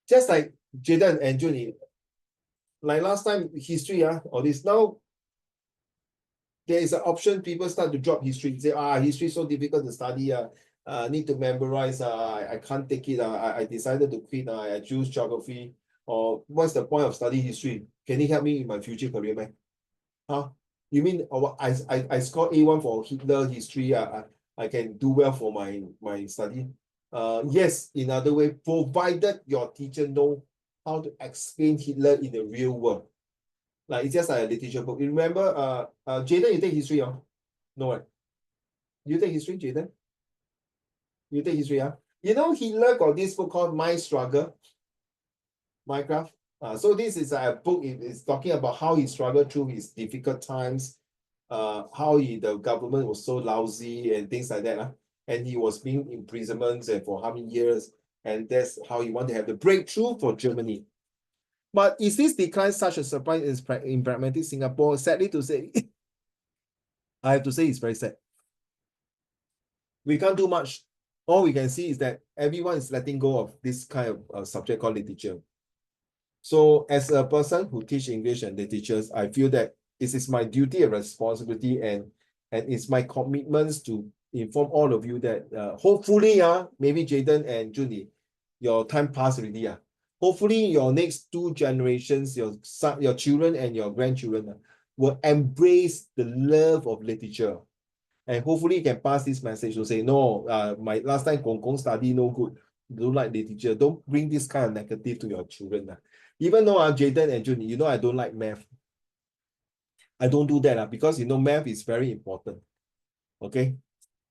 Just like Jaden and Junie, like last time, history, or this, now there is an option, people start to drop history, say, history is so difficult to study, need to memorize, I can't take it, I decided to quit, I choose geography, or what's the point of studying history? Can it help me in my future career, man? Huh? You mean I scored A1 for Hitler history, I can do well for my study? Yes, in other way, provided your teacher know how to explain Hitler in the real world. Like it's just like a literature book. You remember, Jaden, you take history, No, right? You take history, Jaden? You take history, You know, Hitler got this book called My Struggle, Minecraft. So this is a book. It's talking about how he struggled through his difficult times, how the government was so lousy and things like that. And he was being imprisoned and for how many years, and that's how he wanted to have the breakthrough for Germany. But is this decline such a surprise in pragmatic Singapore? Sadly to say, I have to say it's very sad. We can't do much. All we can see is that everyone is letting go of this kind of subject called literature. So as a person who teach English and literatures, I feel that it is my duty and responsibility, and it's my commitments to inform all of you that hopefully, maybe Jaden and Junie, your time passed already. Hopefully your next 2 generations, your children and your grandchildren will embrace the love of literature. And hopefully you can pass this message to say, no, my last time Gong study no good, don't like literature. Don't bring this kind of negative to your children. Even though I'm Jaden and Junie, I don't like math. I don't do that because math is very important. Okay,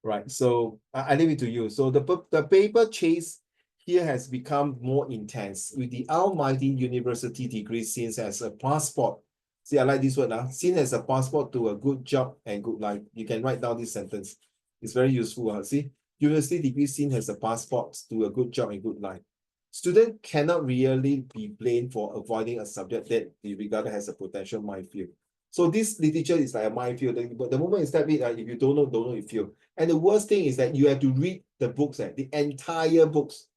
right. So I leave it to you. So the paper chase here has become more intense with the almighty university degree seen as a passport. See, I like this word now. Seen as a passport to a good job and good life. You can write down this sentence. It's very useful. See, university degree seen as a passport to a good job and good life. Student cannot really be blamed for avoiding a subject that they regard as a potential minefield. So this literature is like a minefield. But the moment you step in, if you don't know, you feel. And the worst thing is that you have to read the books, the entire books.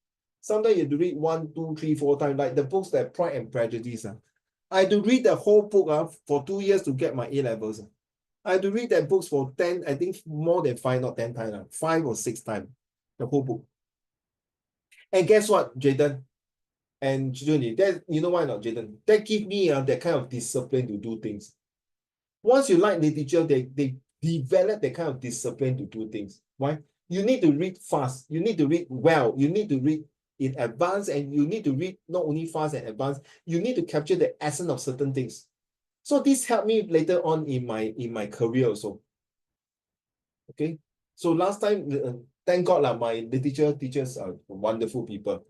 Sometimes you have to read 1, 2, 3, 4 times, like the books that Pride and Prejudice. I had to read the whole book for 2 years to get my A levels. I had to read that books for 10, I think more than 5, not 10 times, 5 or 6 times, the whole book. And guess what, Jaden and Junie, that you know why not, Jaden? That give me that kind of discipline to do things. Once you like literature, they develop that kind of discipline to do things. Why? You need to read fast. You need to read well. You need to read in advance, and you need to read not only fast and advanced. You need to capture the essence of certain things. So this helped me later on in my career also. Okay. So last time, thank God my literature teachers are wonderful people.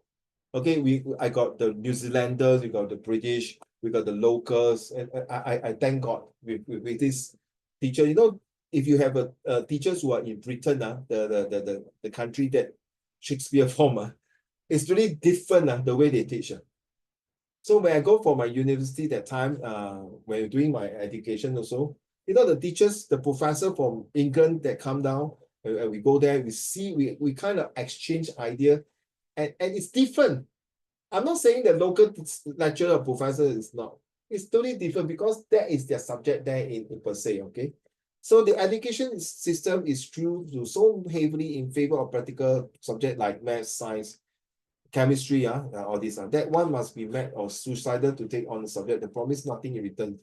Okay, I got the New Zealanders, we got the British, we got the locals, and I thank God with this teacher. You know, if you have a teachers who are in Britain, the country that Shakespeare from, it's really different the way they teach. So when I go for my university that time, when doing my education also, you know, the teachers, the professor from England that come down, and we go there, we kind of exchange idea, and it's different. I'm not saying the local lecturer or professor is not. It's totally different because that is their subject there in per se, okay? So the education system is true to so heavily in favor of practical subject like math, science, chemistry, all this. That one must be met or suicidal to take on the subject. They promise nothing in return.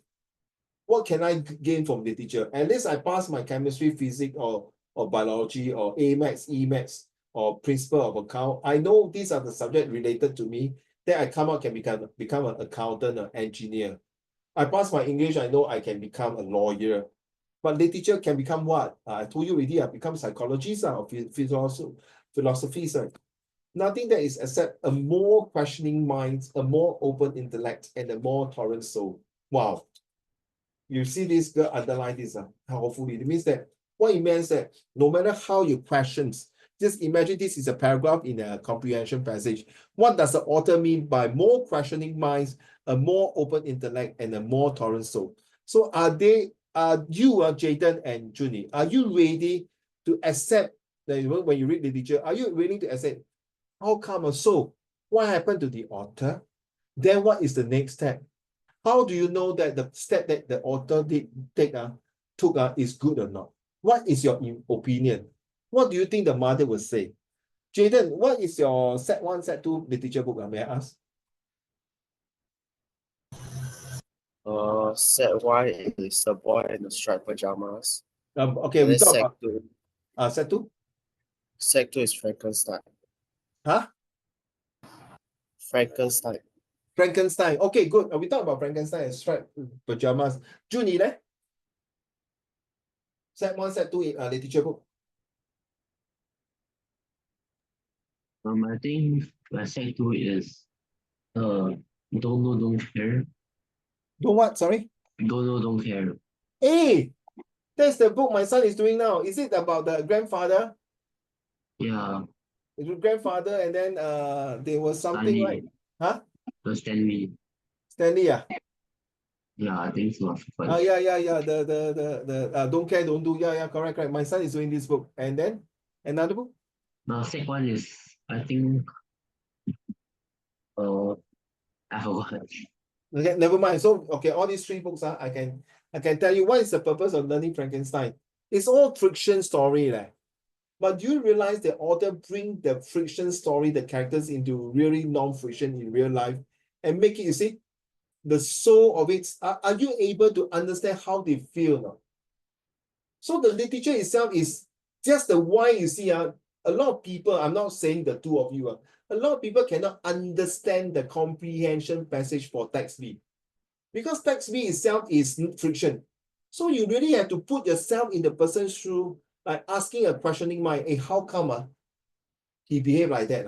What can I gain from the teacher? At least I pass my chemistry, physics, or biology, or A Maths, E Maths, or principle of account. I know these are the subject related to me. Then I come out can become an accountant, an engineer. I pass my English, I know I can become a lawyer. But literature can become what? I told you already, I become psychologist or philosophy. Nothing that is except a more questioning mind, a more open intellect, and a more tolerant soul. Wow. You see this girl underline this powerfully. It means that what it means that no matter how you questions, just imagine this is a paragraph in a comprehension passage. What does the author mean by more questioning minds, a more open intellect, and a more tolerant soul? So are you, Jaden and Junie, are you ready to accept that when you read literature, are you willing to accept how come so? What happened to the author? Then what is the next step? How do you know that the step that the author took is good or not? What is your opinion? What do you think the mother will say? Jaden, what is your set 1, set 2 literature book? May I ask? Set 1 is The Boy in the Striped Pajamas. Okay, And we then talk Set about 2. set 2. Set 2 is Frankenstein. Huh? Frankenstein. Frankenstein. Okay, good. We talk about Frankenstein and striped pajamas. Junie, set 1, set 2 literature book. I think Sec 2 is Don't Know, Don't Care. Don't what? Sorry? Don't Know, Don't Care. Hey, that's the book my son is doing now. Is it about the grandfather? Yeah, The grandfather, and then there was something Stanley. like, huh? The Stanley. Stanley, Yeah, I think so. yeah. The don't care, don't do. Yeah, correct. My son is doing this book. And then another book? Now, Sec 1 is, I think, I forgot. Okay, never mind. So okay, all these 3 books, I can tell you what is the purpose of learning Frankenstein. It's all friction story. But do you realize the author bring the friction story, the characters into really non-friction in real life and make it, you see, the soul of it. Are you able to understand how they feel now? So the literature itself is just the why you see, a lot of people, I'm not saying the 2 of you, a lot of people cannot understand the comprehension passage for text B. Because text B itself is friction. So you really have to put yourself in the person's shoe, like asking a questioning mind, hey, how come he behave like that?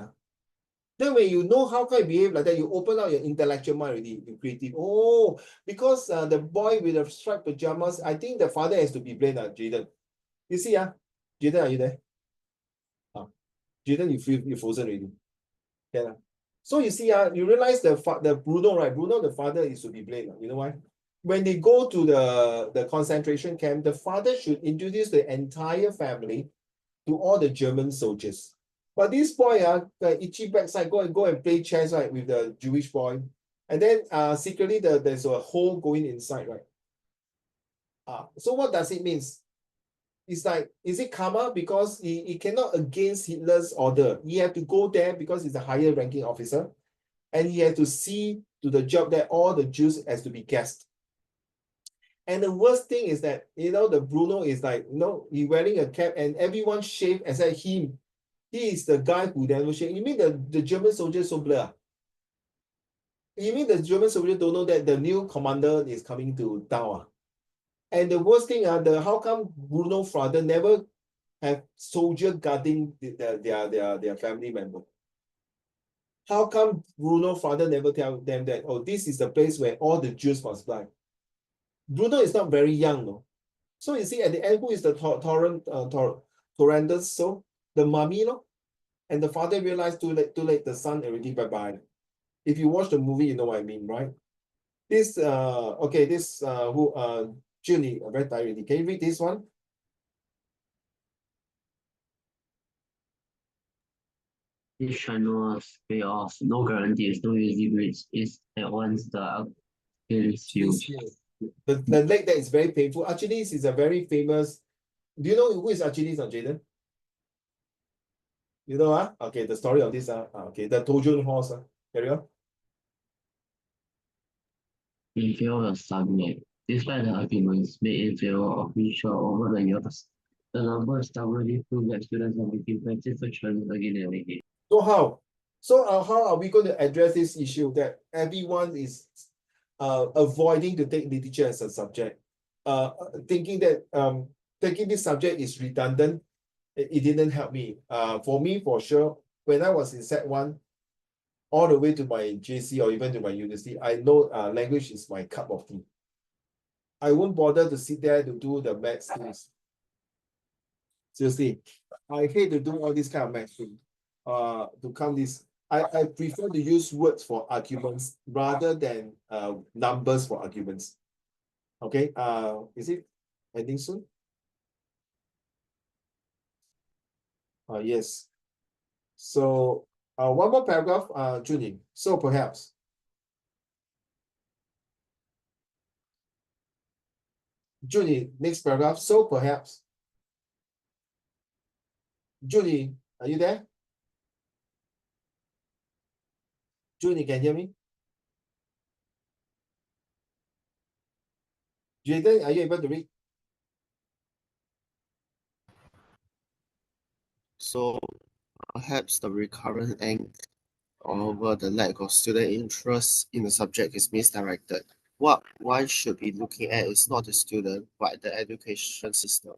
Then when you know how can he behave like that, you open up your intellectual mind already, you creative. Oh, because the boy with the striped pajamas, I think the father has to be blamed, Jaden. You see, Jaden, are you there? Jaden, you frozen already. Yeah. So you see, you realize the Bruno, right? Bruno, the father is to be blamed. You know why? when they go to the concentration camp, the father should introduce the entire family to all the German soldiers. But this boy, the itchy backside, go and play chess, right, with the Jewish boy. And then secretly there's a hole going inside, right? So what does it mean? It's like, is it karma? Because he cannot against Hitler's order. He had to go there because he's a higher ranking officer. And he had to see to the job that all the Jews has to be gassed. And the worst thing is that, the Bruno is like, he wearing a cap and everyone shaved except him. He is the guy who never shaved. You mean the German soldiers so blur? You mean the German soldiers don't know that the new commander is coming to town? And the worst thing, how come Bruno father never have soldier guarding their family member? How come Bruno father never tell them that, oh, this is the place where all the Jews must die? Bruno is not very young, no. So you see, at the end, who is the torrendous? So the mummy, no, and the father realized too late, the son already bye-bye. If you watch the movie, you know what I mean, right? This Julie, very tired already. Can you read this one? This strenuous way of no guarantees, no easy grades is at once the Achilles heel. The leg that is very painful. Achilles is a very famous. Do you know who is Achilles, Jaden? You know, okay, the story of this, okay, the Trojan horse, carry on. In favor of subject, despite the arguments made in favor of Misha over the years, the numbers stubbornly prove that students are making practice choices again and again. So how? So how are we going to address this issue that everyone is avoiding to take literature as a subject, thinking that taking this subject is redundant? It didn't help me. For me, for sure, when I was in Sec 1, all the way to my JC or even to my university, I know language is my cup of tea. I won't bother to sit there to do the maths things. Seriously, I hate to do all this kind of maths thing. To come this, I prefer to use words for arguments rather than numbers for arguments. Okay, is it ending soon? Yes. So one more paragraph, Junie. So perhaps. Junie, next paragraph. So perhaps. Junie, are you there? Junie, can you hear me? Jaden, are you able to read? So perhaps the recurrent angst over the lack of student interest in the subject is misdirected. What one should be looking at is not the student, but the education system.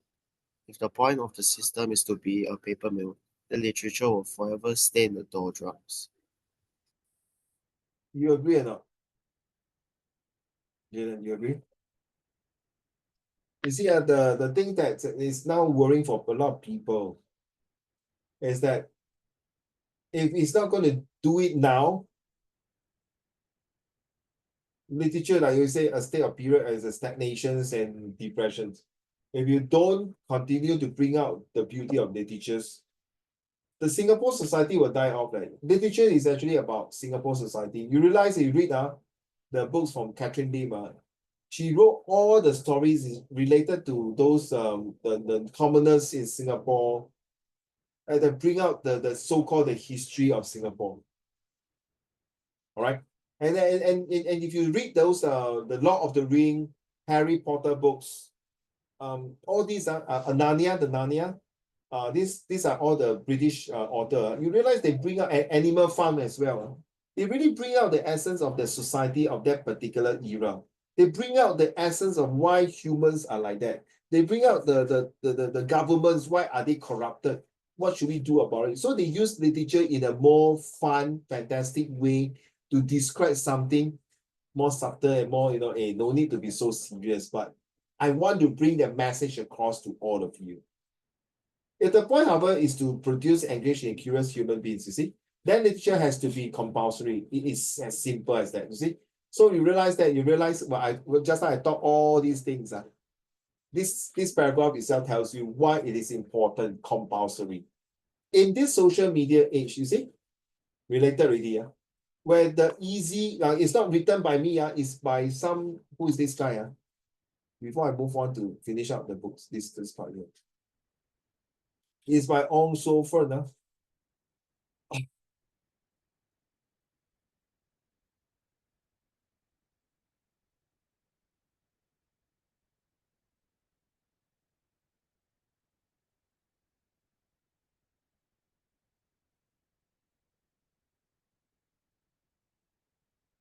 If the point of the system is to be a paper mill, the literature will forever stay in the doldrums. You agree or not? Jaden, you agree? You see, the thing that is now worrying for a lot of people is that if it's not going to do it now, literature, like you say, a state of period as a stagnations and depressions. If you don't continue to bring out the beauty of literatures, the Singapore society will die off. Like literature is actually about Singapore society. You realize you read the books from Catherine Lim. She wrote all the stories related to those the commoners in Singapore, and they bring out the so-called the history of Singapore. All right. And if you read those the Lord of the Ring, Harry Potter books, all these are Narnia, the Narnia, these are all the British author. You realize they bring out an Animal Farm as well. They really bring out the essence of the society of that particular era. They bring out the essence of why humans are like that. They bring out the governments, why are they corrupted? What should we do about it? So they use literature in a more fun, fantastic way to describe something more subtle and more, no need to be so serious. But I want to bring the message across to all of you. If the point, however, is to produce engaged and curious human beings, you see, then literature has to be compulsory. It is as simple as that, you see. So you realize just now I taught all these things. This paragraph itself tells you why it is important, compulsory. In this social media age, you see, related already, where the easy, it's not written by me, it's by some, who is this guy? Before I move on to finish up the books, this part here. It's by Ong So Fern.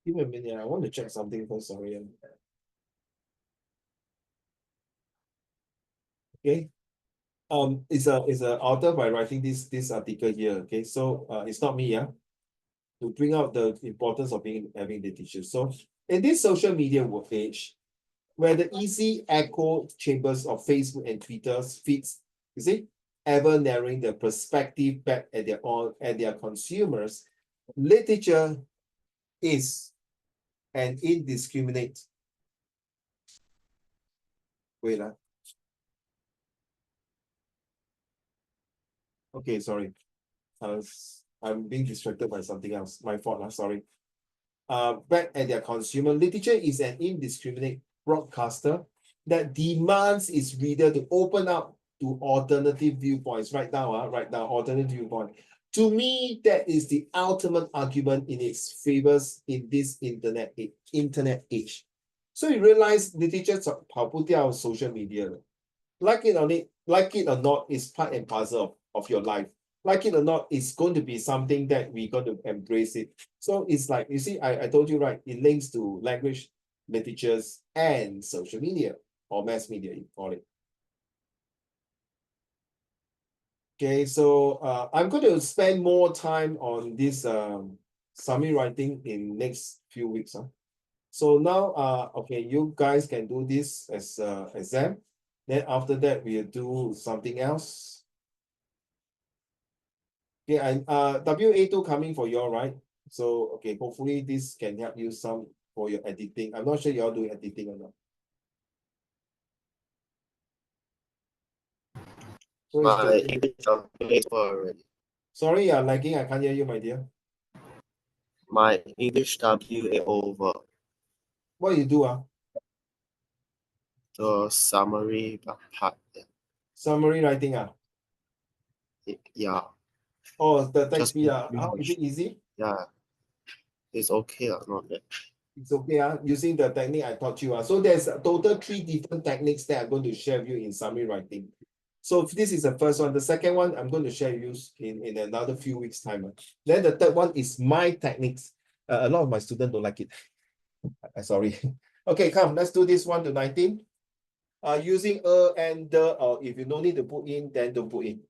Give me a minute, I want to check something first, sorry. Okay. It's a author by writing this article here. Okay, so it's not me, to bring out the importance of having the teachers. So in this social media age, where the easy echo chambers of Facebook and Twitter's feeds, you see, ever narrowing the perspective back at their consumers, literature is an indiscriminate. Wait, okay, sorry. I'm being distracted by something else. My fault, sorry. Back at their consumer, literature is an indiscriminate broadcaster that demands its reader to open up to alternative viewpoints. Right now, alternative viewpoint. To me, that is the ultimate argument in its favors in this internet age. So you realize literature 跑不掉 social media. Like it or not, it's part and parcel of your life. Like it or not, it's going to be something that we're going to embrace it. So it's like, you see, I told you, right, it links to language, literatures, and social media, or mass media, you call it. Okay, so I'm going to spend more time on this summary writing in next few weeks. So now, okay, you guys can do this as exam. Then after that, we'll do something else. Okay, and WA2 coming for you all, right? So, okay, hopefully this can help you some for your editing. I'm not sure you all do editing or not. So My English is already. sorry, you're lagging. I can't hear you, my dear. My English WA over. What you do, The summary part. Summary writing, Yeah. Oh, the text Just speed, how is it easy? Yeah. It's okay, not bad. It's okay, using the technique I taught you. So there's a total 3 different techniques that I'm going to share with you in summary writing. So this is the first one. The second one, I'm going to share with you in another few weeks' time. Then the third one is my techniques. A lot of my students don't like it. Sorry. Okay, come, let's do this 1 to 19. Using and the, or if you don't need to put in, then don't put in.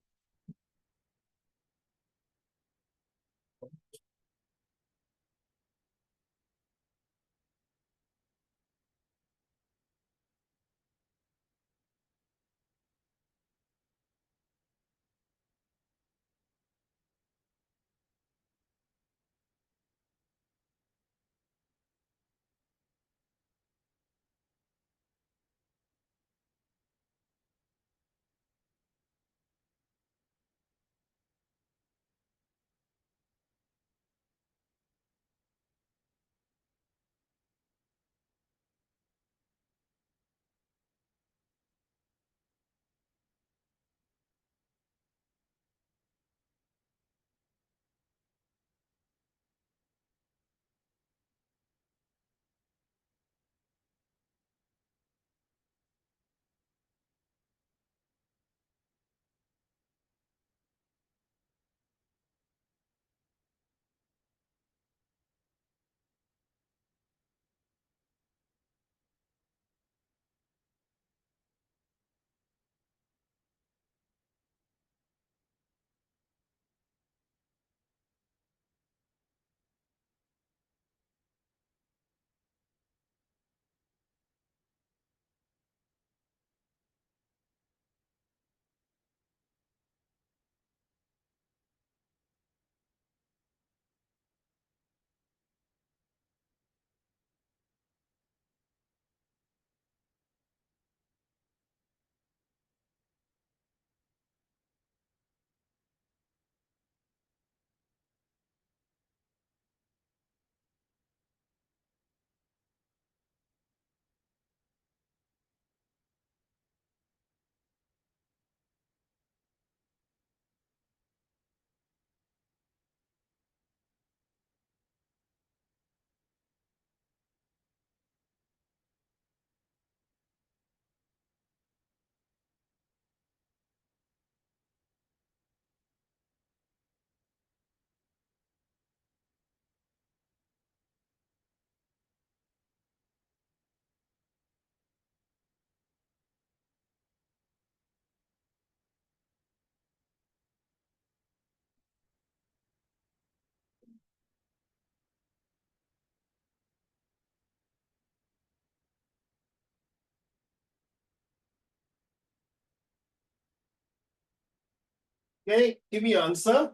Okay, give me your answer.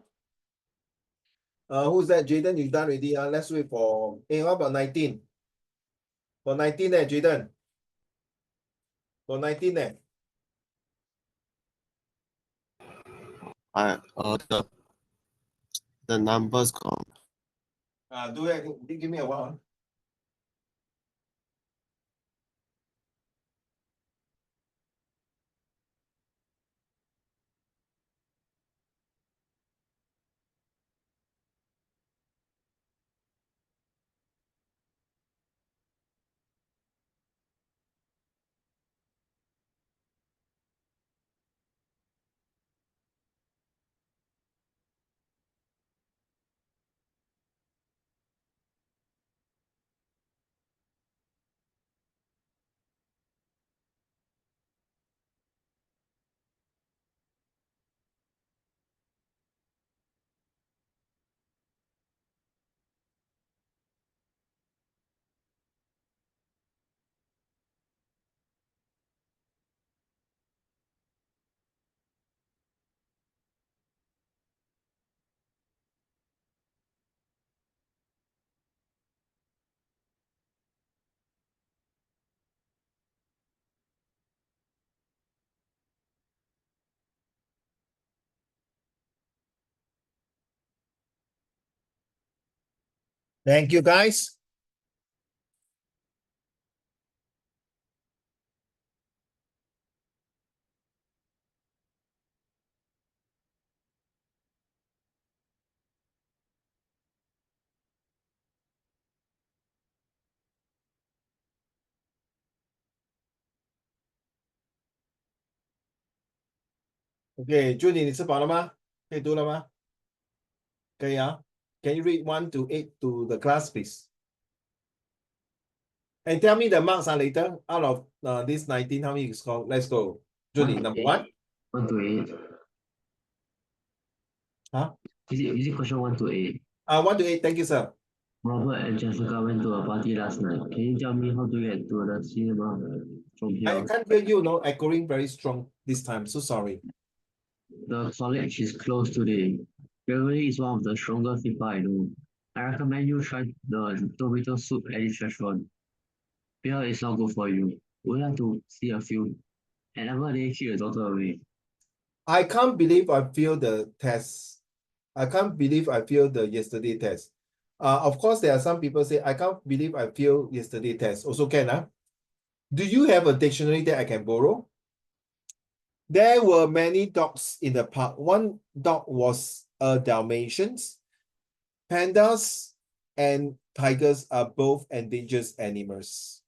Who's that? Jaden, you done already. Let's wait for. Hey, how about 19? For 19 there, Jaden. For 19 there. The numbers gone. Do it. Give me a while. Thank you, guys. OK，Judy，你吃饱了吗？可以读了吗？可以啊。Can you read 1 to 8 to the class, please? And tell me the marks later. Out of this 19, how many you score? Let's go. Judy, number 1. 1 to 8. Huh? Is it question 1 to 8? 1 to 8. Thank you, sir. Robert and Jessica went to a party last night. Can you tell me how to get to the cinema from I here? can't hear you, no, echoing very strong this time. So sorry. The college is closed today. Gregory is one of the strongest people I know. I recommend you try the tomato soup at this restaurant. Beer is not good for you. Would like to see a film. Another day, keep your daughter away. I can't believe I failed the test. I can't believe I failed the yesterday test. Of course, there are some people say, I can't believe I failed yesterday test. Also can, huh? Do you have a dictionary that I can borrow? There were many dogs in the park. One dog was a Dalmatians. Pandas and tigers are both endangered animals.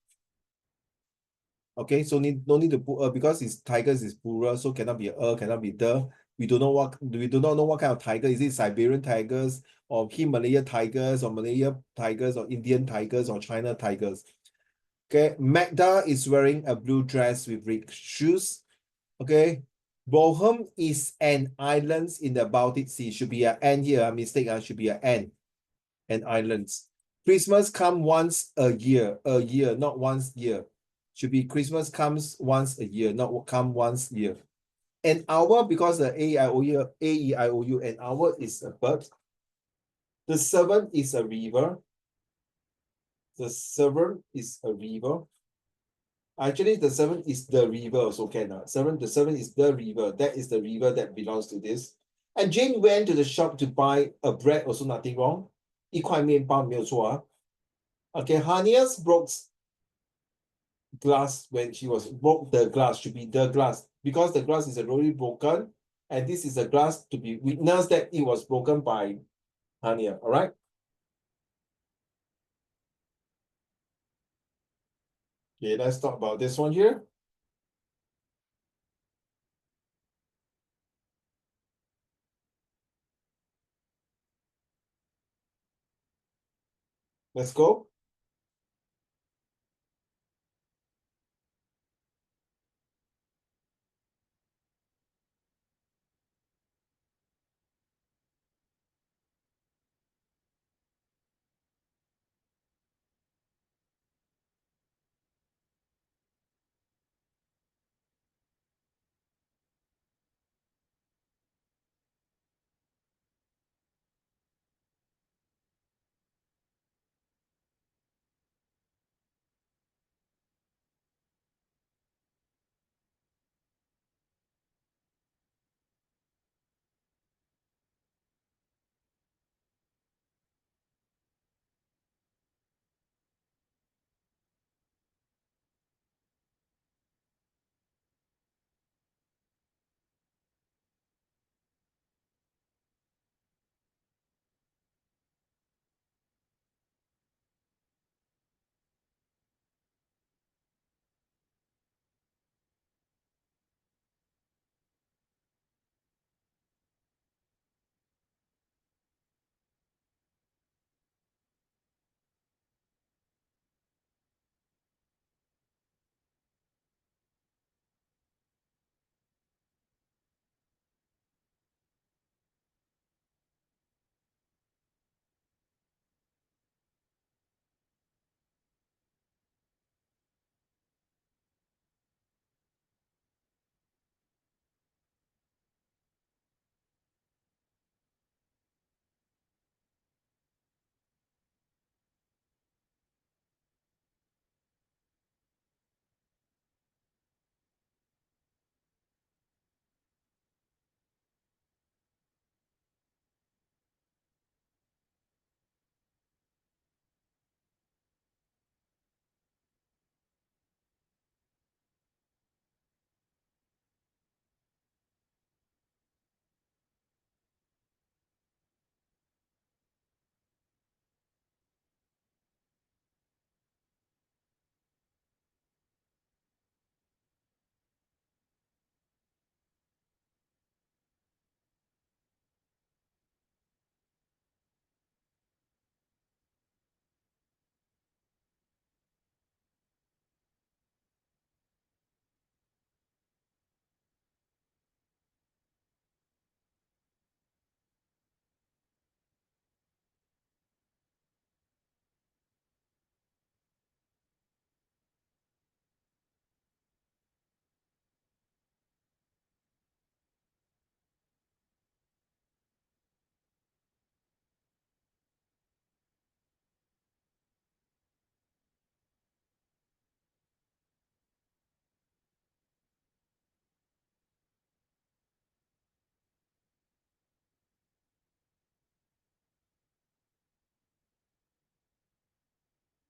Okay, so no need to put because it's tigers is plural, so cannot be cannot be the. We do not know what kind of tiger. Is it Siberian tigers or Himalaya tigers or Malaya tigers or Indian tigers or China tigers? Okay, Magda is wearing a blue dress with red shoes. Okay, Bochum is an island in the Baltic Sea. Should be an N here. Mistake. Should be an N. And islands. Christmas come once a year, not once year. Should be Christmas comes once a year, not come once year. An hour, because the A-E-I-O-U, an hour is a bird. The servant is a river. The servant is a river. Actually, the servant is the river also can. The servant is the river. That is the river that belongs to this. And Jane went to the shop to buy a bread, also nothing wrong. 一块面包没有错啊。Okay, Hania's broke glass when she was broke the glass, should be the glass, because the glass is already broken, and this is a glass to be witnessed that it was broken by Hania. All right. Okay, let's talk about this one here. Let's go.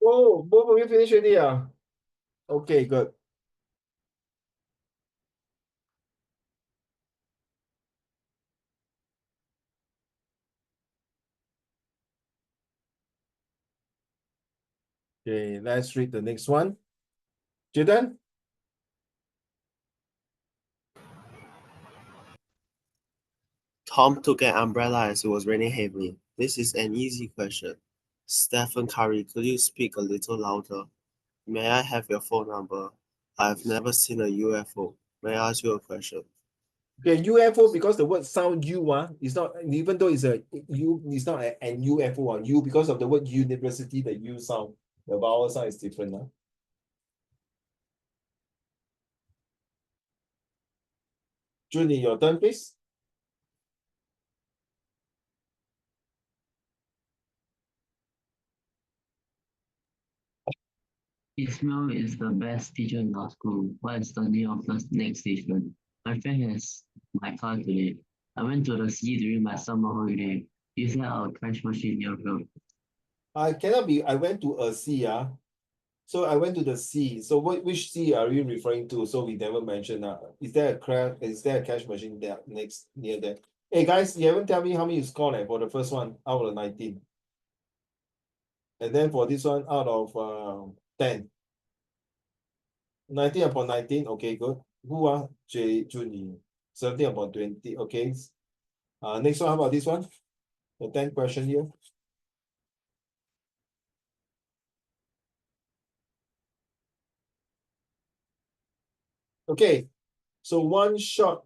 Oh, both of you finished already, ah? Okay, good. Okay, let's read the next one. Jaden? Tom took an umbrella as it was raining heavily. This is an easy question. Stephen Curry, could you speak a little louder? May I have your phone number? I've never seen a UFO. May I ask you a question? Okay, UFO, because the word sound U, it's not, even though it's a U, it's not an UFO or U, because of the word university, the U sound, the vowel sound is different. Junie, your turn, please. Ismail is the best teacher in our school. What is the name of the next station? My friend has my car today. I went to the sea during my summer holiday. Is there a cash machine near here? I cannot be, I went to a sea, so I went to the sea. So which sea are you referring to? So we never mentioned is there a cash machine there next near there? Hey guys, you haven't tell me how many you scored for the first one out of 19. And then for this one out of 10. 19 upon 19, okay, good. Who are J Juni? 17 upon 20, okay. Next one, how about this one? The 10th question here. Okay, so one shot.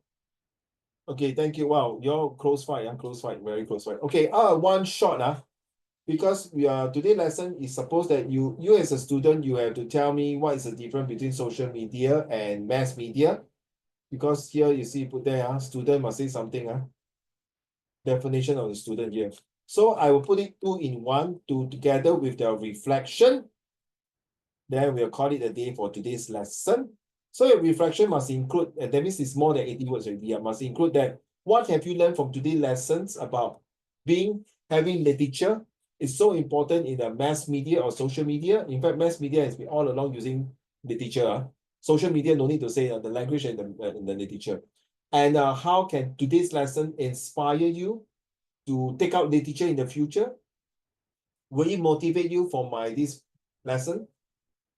Okay, thank you. Wow, you're close fight, close fight, very close fight. Okay, one shot, because we are today lesson is supposed that you as a student, you have to tell me what is the difference between social media and mass media. Because here you see put there, student must say something, definition of the student here. So I will put it two in one to together with the reflection. Then we'll call it a day for today's lesson. So your reflection must include, and that means it's more than 80 words already. Must include that. What have you learned from today's lessons about having literature is so important in the mass media or social media? In fact, mass media has been all along using literature. Social media, no need to say the language and the literature. And how can today's lesson inspire you to take out literature in the future? Will it motivate you for this lesson?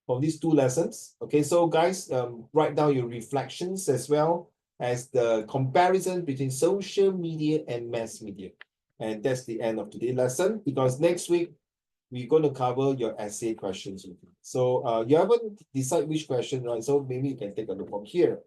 From these two lessons. Okay, so guys, write down your reflections as well as the comparison between social media and mass media. And that's the end of today's lesson, because next week we're going to cover your essay questions. So you haven't decided which question, right? So maybe you can take a look from here.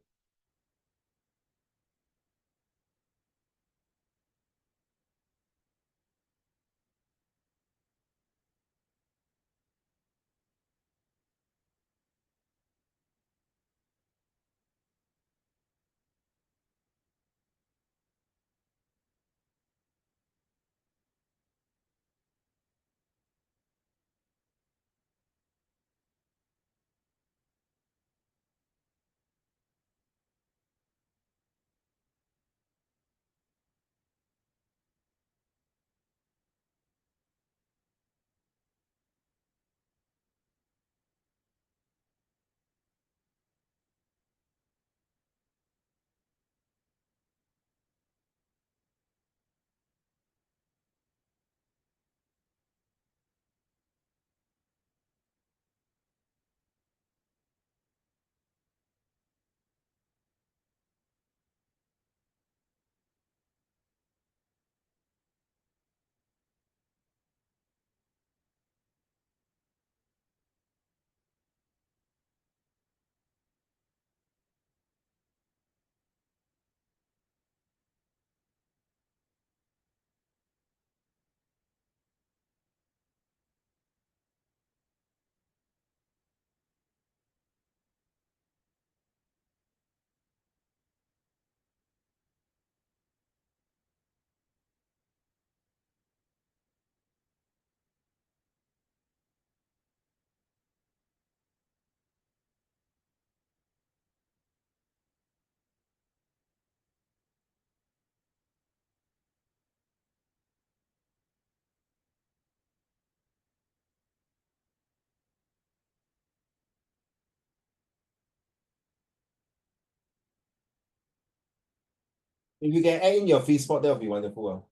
If you can add in your free spot, that would be wonderful.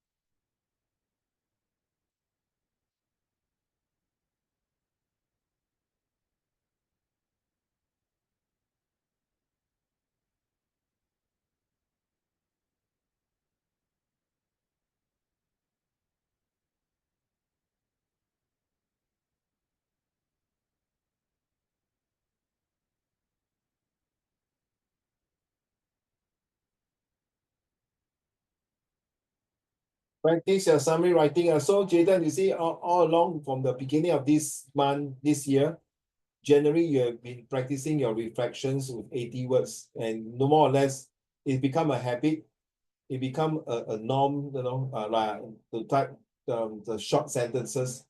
Practice your summary writing. So Jayden, you see all along from the beginning of this month, this year, January, you have been practicing your reflections with 80 words, and no more or less, it become a habit. It become a norm, like to type the short sentences.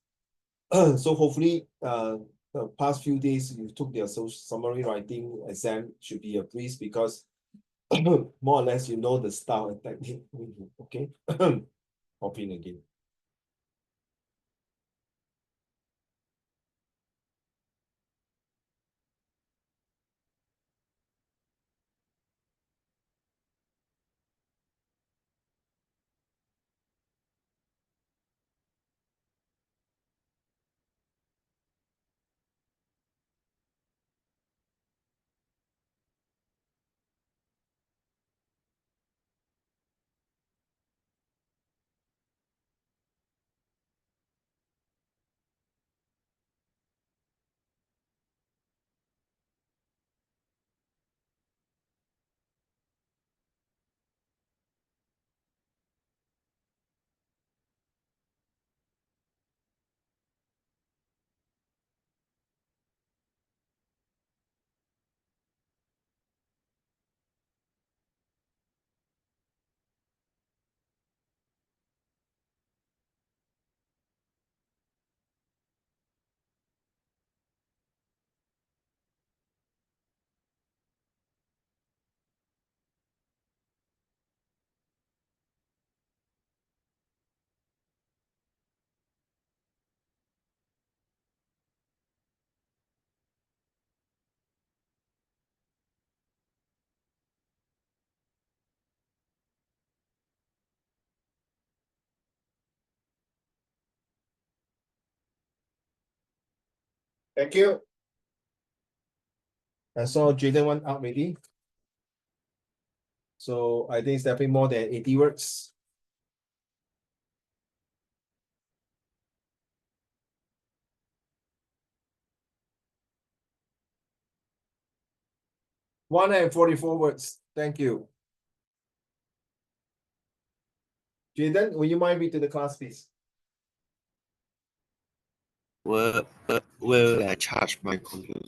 So hopefully, the past few days you took your summary writing exam should be a breeze because more or less you know the style and technique. Okay, copying again. Thank you. I saw Jaden one out already. So I think it's definitely more than 80 words. One and 44 words. Thank you. Jaden, will you mind read to the class, please? Will I charge my computer?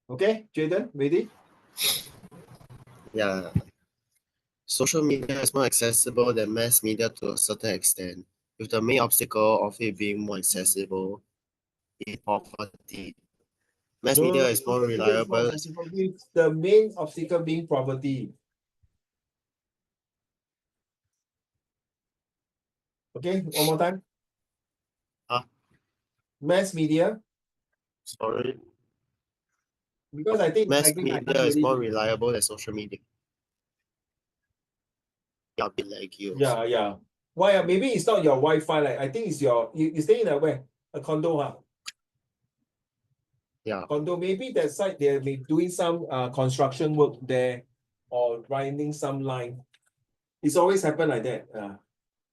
Okay, Jaden, ready? Yeah. Social media is more accessible than mass media to a certain extent, with the main obstacle of it being more accessible in poverty. Mass media is more reliable. The main obstacle being poverty. Okay, one more time. Huh? Mass media, Sorry. because I think Mass I can't media is really. more reliable than social media. A bit like you. Yeah, yeah. Why? Maybe it's not your Wi-Fi. Like I think it's you stay in a where? A condo, huh? Yeah. Condo. Maybe that side they're doing some construction work there or grinding some line. It's always happened like that.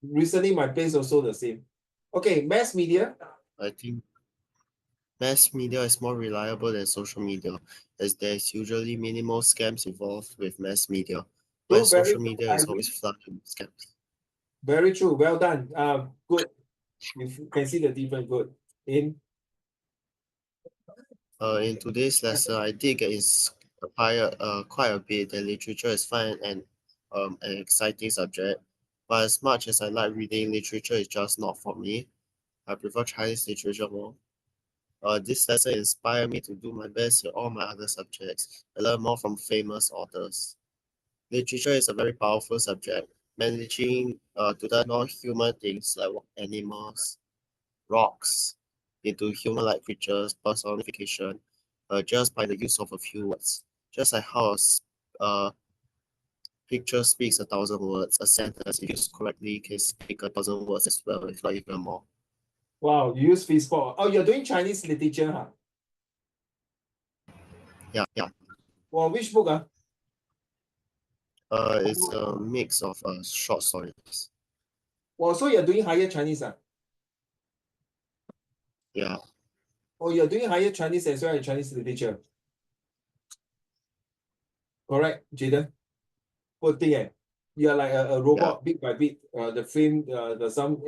Recently my place also the same. Okay, mass media. I think mass media is more reliable than social media, as there is usually minimal scams involved with mass media, True, while very social true. media I is agree. always flooded with scams. Very true. Well done. Good. You can see the difference. Good. In today's lesson, I did get inspired quite a bit that literature is fun and an exciting subject, but as much as I like reading, literature is just not for me. I prefer Chinese literature more. This lesson inspired me to do my best in all my other subjects and learn more from famous authors. Literature is a very powerful subject, managing to turn non-human things like animals, rocks, into human-like creatures, personification, just by the use of a few words. Just like how a picture speaks 1,000 words, a sentence, if used correctly, can speak 1,000 words as well, if not even more. Wow, you use Facebook. Oh, you're doing Chinese literature, huh? Yeah. Well, which book, huh? It's a mix of short stories. Well, so you're doing higher Chinese, huh? Yeah. Oh, you're doing higher Chinese as well as Chinese literature. Correct, Jaden? Good thing, eh? You're like a robot, bit by bit. The frame, the some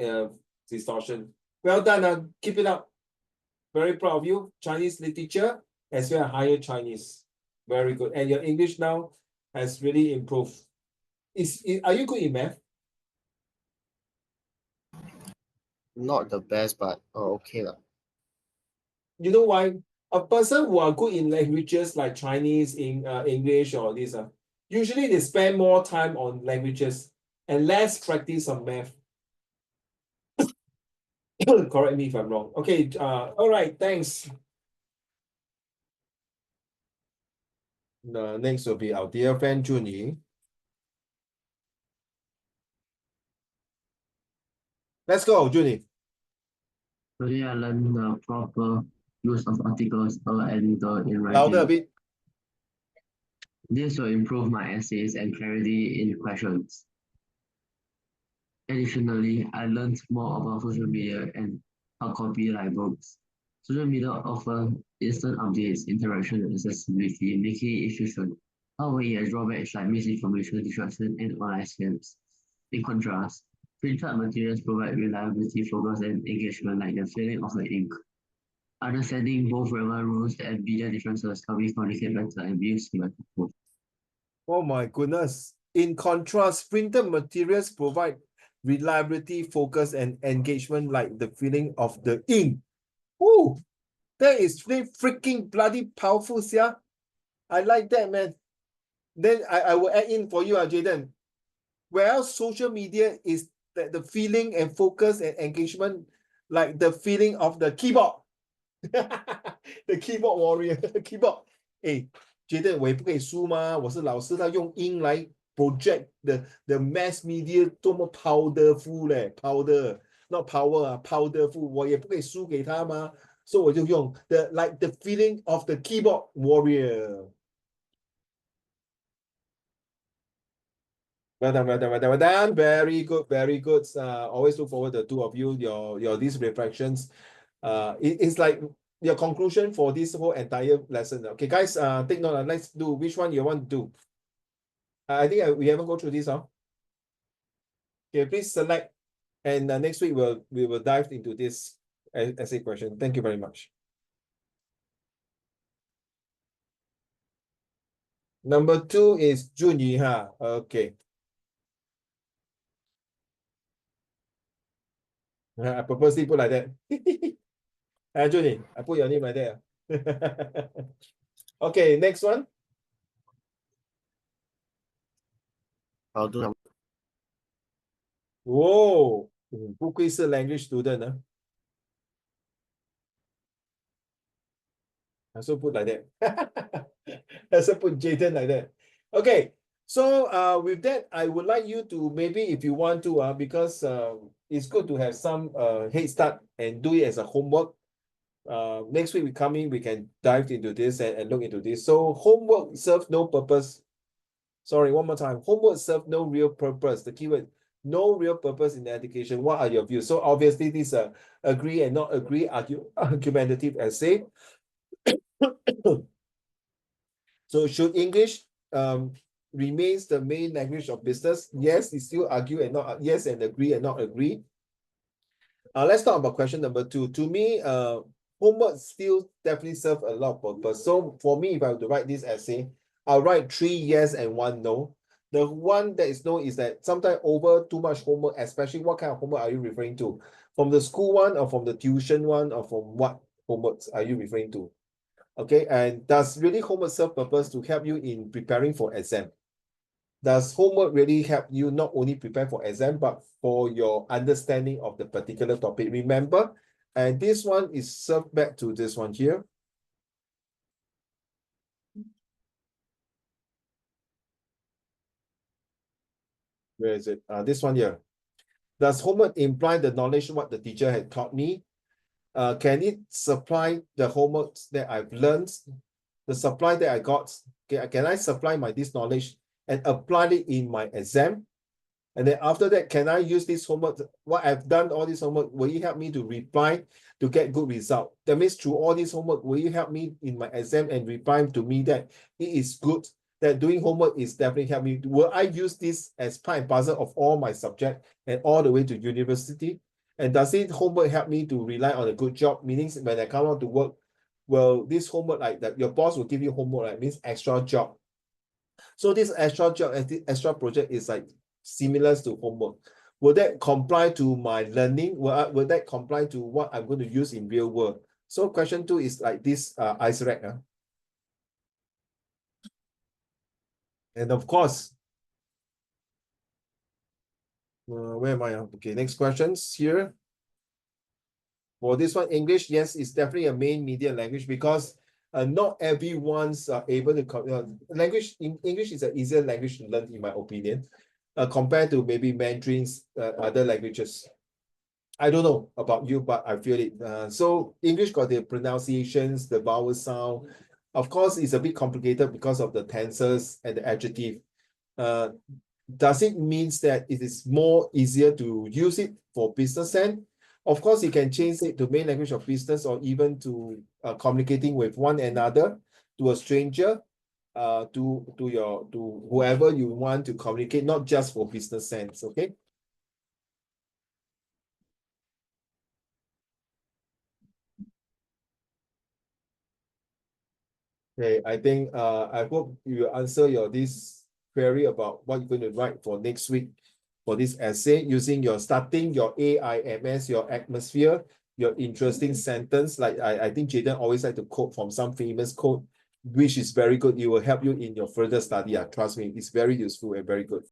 distortion. Well done, keep it up. Very proud of you. Chinese literature as well as higher Chinese. Very good. And your English now has really improved. Are you good in math? Not the best, but okay lah. You know why? A person who are good in languages like Chinese, in English or this, usually they spend more time on languages and less practice on math. Correct me if I'm wrong. Okay, all right, thanks. The next will be our dear friend Junie. Let's go, Junie. Today I learned the proper use of articles and the in Louder a writing. bit. This will improve my essays and clarity in questions. Additionally, I learned more about social media and hard copy like books. Social media offer instant updates, interaction, and accessibility, making it efficient. However, it has drawbacks like misinformation, distraction, and online scams. In contrast, printed materials provide reliability, focus, and engagement like the feeling of the ink. Understanding both relevant rules and media differences help me communicate better and view schematic both. Oh my goodness. In contrast, printed materials provide reliability, focus, and engagement like the feeling of the ink. Ooh, that is really freaking bloody powerful, yeah. I like that, man. Then I will add in for you, Jaden. Whereas social media is the feeling and focus and engagement, like the feeling of the keyboard. The keyboard warrior, keyboard. Hey, Jaden, 我也不可以输吗？我是老师，他用音来 project the mass media 多么 powerful 嘞 ，powder not power 啊 ，powerful， 我也不可以输给他吗？所以我就用 the feeling of the keyboard warrior. Well done, well done, well done, well done. Very good, very good. Always look forward to the two of you, your these reflections. It's like your conclusion for this whole entire lesson. Okay, guys, take note. Let's do which one you want to do. I think we haven't go through this, huh? Okay, please select, and next week we will dive into this essay question. Thank you very much. Number 2 is Junyi, huh? Okay. I purposely put like that. Junyi, I put your name like that. Okay, next one. I'll do number. Whoa, 不愧是 language student, huh? I also put like that. I also put Jaden like that. Okay, so with that, I would like you to maybe, if you want to, because it's good to have some head start and do it as a homework. Next week we come in, we can dive into this and look into this. So homework serves no purpose. Sorry, one more time. Homework serves no real purpose. The keyword, no real purpose in education. What are your views? So obviously this agree and not agree argumentative essay. So should English remains the main language of business? Yes, it's still argue and not yes, and agree and not agree. Let's talk about question number 2. To me, homework still definitely serve a lot of purpose. So for me, if I were to write this essay, I'll write 3 yes and 1 no. The one that is no is that sometimes over too much homework, especially what kind of homework are you referring to? From the school one or from the tuition one or from what homeworks are you referring to? Okay, and does really homework serve purpose to help you in preparing for exam? Does homework really help you not only prepare for exam, but for your understanding of the particular topic? Remember, and this one is served back to this one here. Where is it? This one here. Does homework imply the knowledge what the teacher had taught me? Can it supply the homework that I've learned? The supply that I got, can I supply this knowledge and apply it in my exam? And then after that, can I use this homework? What I've done, all this homework, will you help me to reply to get good result? That means through all this homework, will you help me in my exam and reply to me that it is good, that doing homework is definitely help me? Will I use this as part and parcel of all my subject and all the way to university? And does it homework help me to rely on a good job? Meaning when I come out to work, well, this homework like that, your boss will give you homework, like means extra job. So this extra job, this extra project is like similar to homework. Will that comply to my learning? Will that comply to what I'm going to use in real world? So question 2 is like this ice rack. And of course, where am I? Okay, next questions here. For this one, English, yes, it's definitely a main media language because not everyone's able to language in English is an easier language to learn, in my opinion, compared to maybe Mandarin's other languages. I don't know about you, but I feel it. So English got the pronunciations, the vowel sound. Of course, it's a bit complicated because of the tenses and the adjective. Does it mean that it is more easier to use it for business end? Of course, you can change it to main language of business or even to communicating with one another, to a stranger, to whoever you want to communicate, not just for business sense. Okay. Okay, I think I hope you answer this query about what you're going to write for next week for this essay using your AIMS, your atmosphere, your interesting sentence. Like I think Jaden always like to quote from some famous quote, which is very good. It will help you in your further study. Trust me, it's very useful and very good.